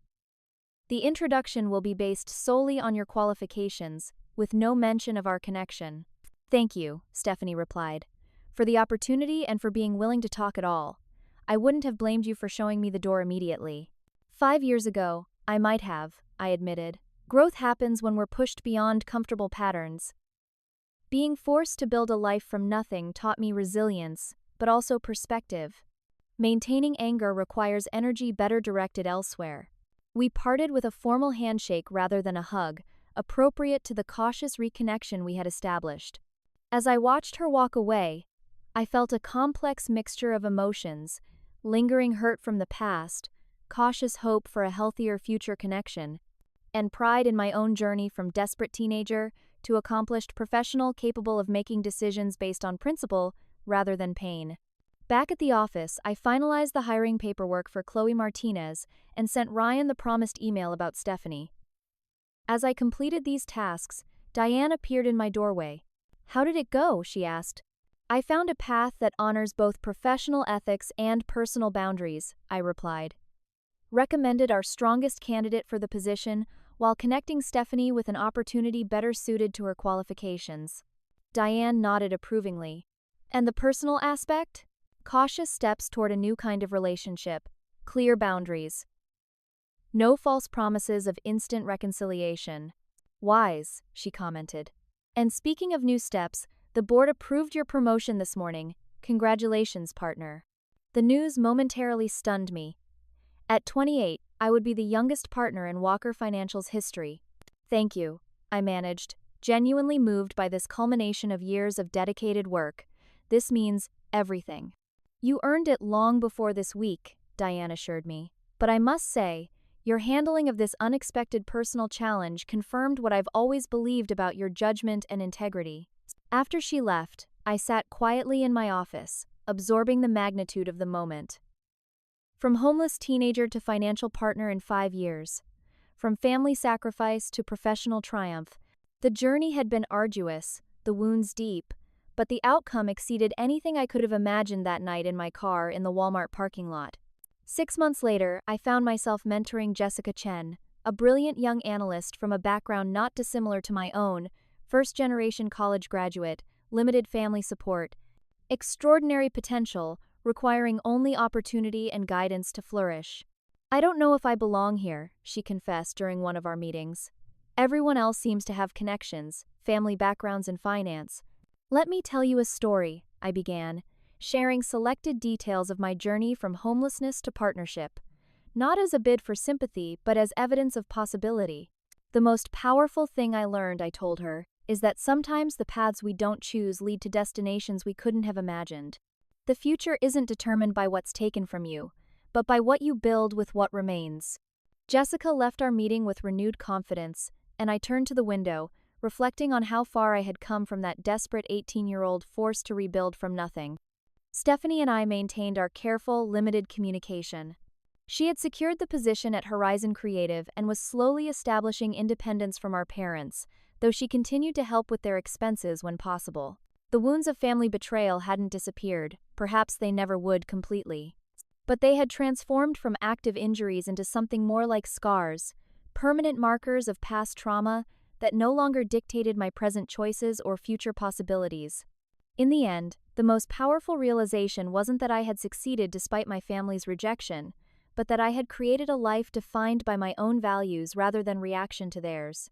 The introduction will be based solely on your qualifications, with no mention of our connection. Thank you, Stephanie replied, for the opportunity and for being willing to talk at all. I wouldn't have blamed you for showing me the door immediately. 5 years ago, I might have, I admitted. Growth happens when we're pushed beyond comfortable patterns. Being forced to build a life from nothing taught me resilience, but also perspective. Maintaining anger requires energy better directed elsewhere. We parted with a formal handshake rather than a hug, appropriate to the cautious reconnection we had established. As I watched her walk away, I felt a complex mixture of emotions: lingering hurt from the past, cautious hope for a healthier future connection, and pride in my own journey from desperate teenager to accomplished professional capable of making decisions based on principle rather than pain. Back at the office, I finalized the hiring paperwork for Chloe Martinez and sent Ryan the promised email about Stephanie. As I completed these tasks, Diane appeared in my doorway. "How did it go?" she asked. "I found a path that honors both professional ethics and personal boundaries," I replied. "Recommended our strongest candidate for the position while connecting Stephanie with an opportunity better suited to her qualifications." Diane nodded approvingly. "And the personal aspect? Cautious steps toward a new kind of relationship. Clear boundaries. No false promises of instant reconciliation. Wise," she commented. "And speaking of new steps, the board approved your promotion this morning. Congratulations, partner." The news momentarily stunned me. At 28, I would be the youngest partner in Walker Financial's history. "Thank you," I managed, genuinely moved by this culmination of years of dedicated work. "This means everything." "You earned it long before this week," Diane assured me. "But I must say, your handling of this unexpected personal challenge confirmed what I've always believed about your judgment and integrity." After she left, I sat quietly in my office, absorbing the magnitude of the moment. From homeless teenager to financial partner in 5 years, from family sacrifice to professional triumph, the journey had been arduous, the wounds deep, but the outcome exceeded anything I could have imagined that night in my car in the Walmart parking lot. 6 months later, I found myself mentoring Jessica Chen, a brilliant young analyst from a background not dissimilar to my own, first-generation college graduate, limited family support, extraordinary potential, requiring only opportunity and guidance to flourish. "I don't know if I belong here," she confessed during one of our meetings. "Everyone else seems to have connections, family backgrounds in finance. Let me tell you a story," I began, sharing selected details of my journey from homelessness to partnership, not as a bid for sympathy but as evidence of possibility. "The most powerful thing I learned," I told her, "is that sometimes the paths we don't choose lead to destinations we couldn't have imagined. The future isn't determined by what's taken from you, but by what you build with what remains." Jessica left our meeting with renewed confidence, and I turned to the window, reflecting on how far I had come from that desperate 18-year-old forced to rebuild from nothing. Stephanie and I maintained our careful, limited communication. She had secured the position at Horizon Creative and was slowly establishing independence from our parents, though she continued to help with their expenses when possible. The wounds of family betrayal hadn't disappeared, perhaps they never would completely. But they had transformed from active injuries into something more like scars, permanent markers of past trauma that no longer dictated my present choices or future possibilities. In the end, the most powerful realization wasn't that I had succeeded despite my family's rejection, but that I had created a life defined by my own values rather than reaction to theirs.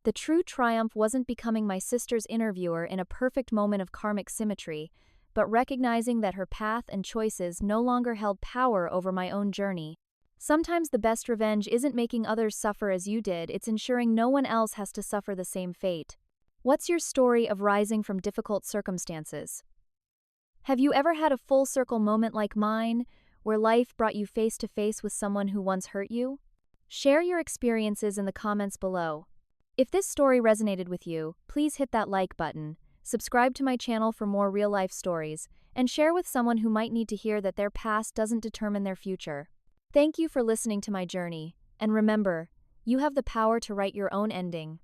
The true triumph wasn't becoming my sister's interviewer in a perfect moment of karmic symmetry, but recognizing that her path and choices no longer held power over my own journey. Sometimes the best revenge isn't making others suffer as you did, it's ensuring no one else has to suffer the same fate. What's your story of rising from difficult circumstances? Have you ever had a full circle moment like mine, where life brought you face to face with someone who once hurt you? Share your experiences in the comments below. If this story resonated with you, please hit that like button, subscribe to my channel for more real-life stories, and share with someone who might need to hear that their past doesn't determine their future. Thank you for listening to my journey, and remember, you have the power to write your own ending.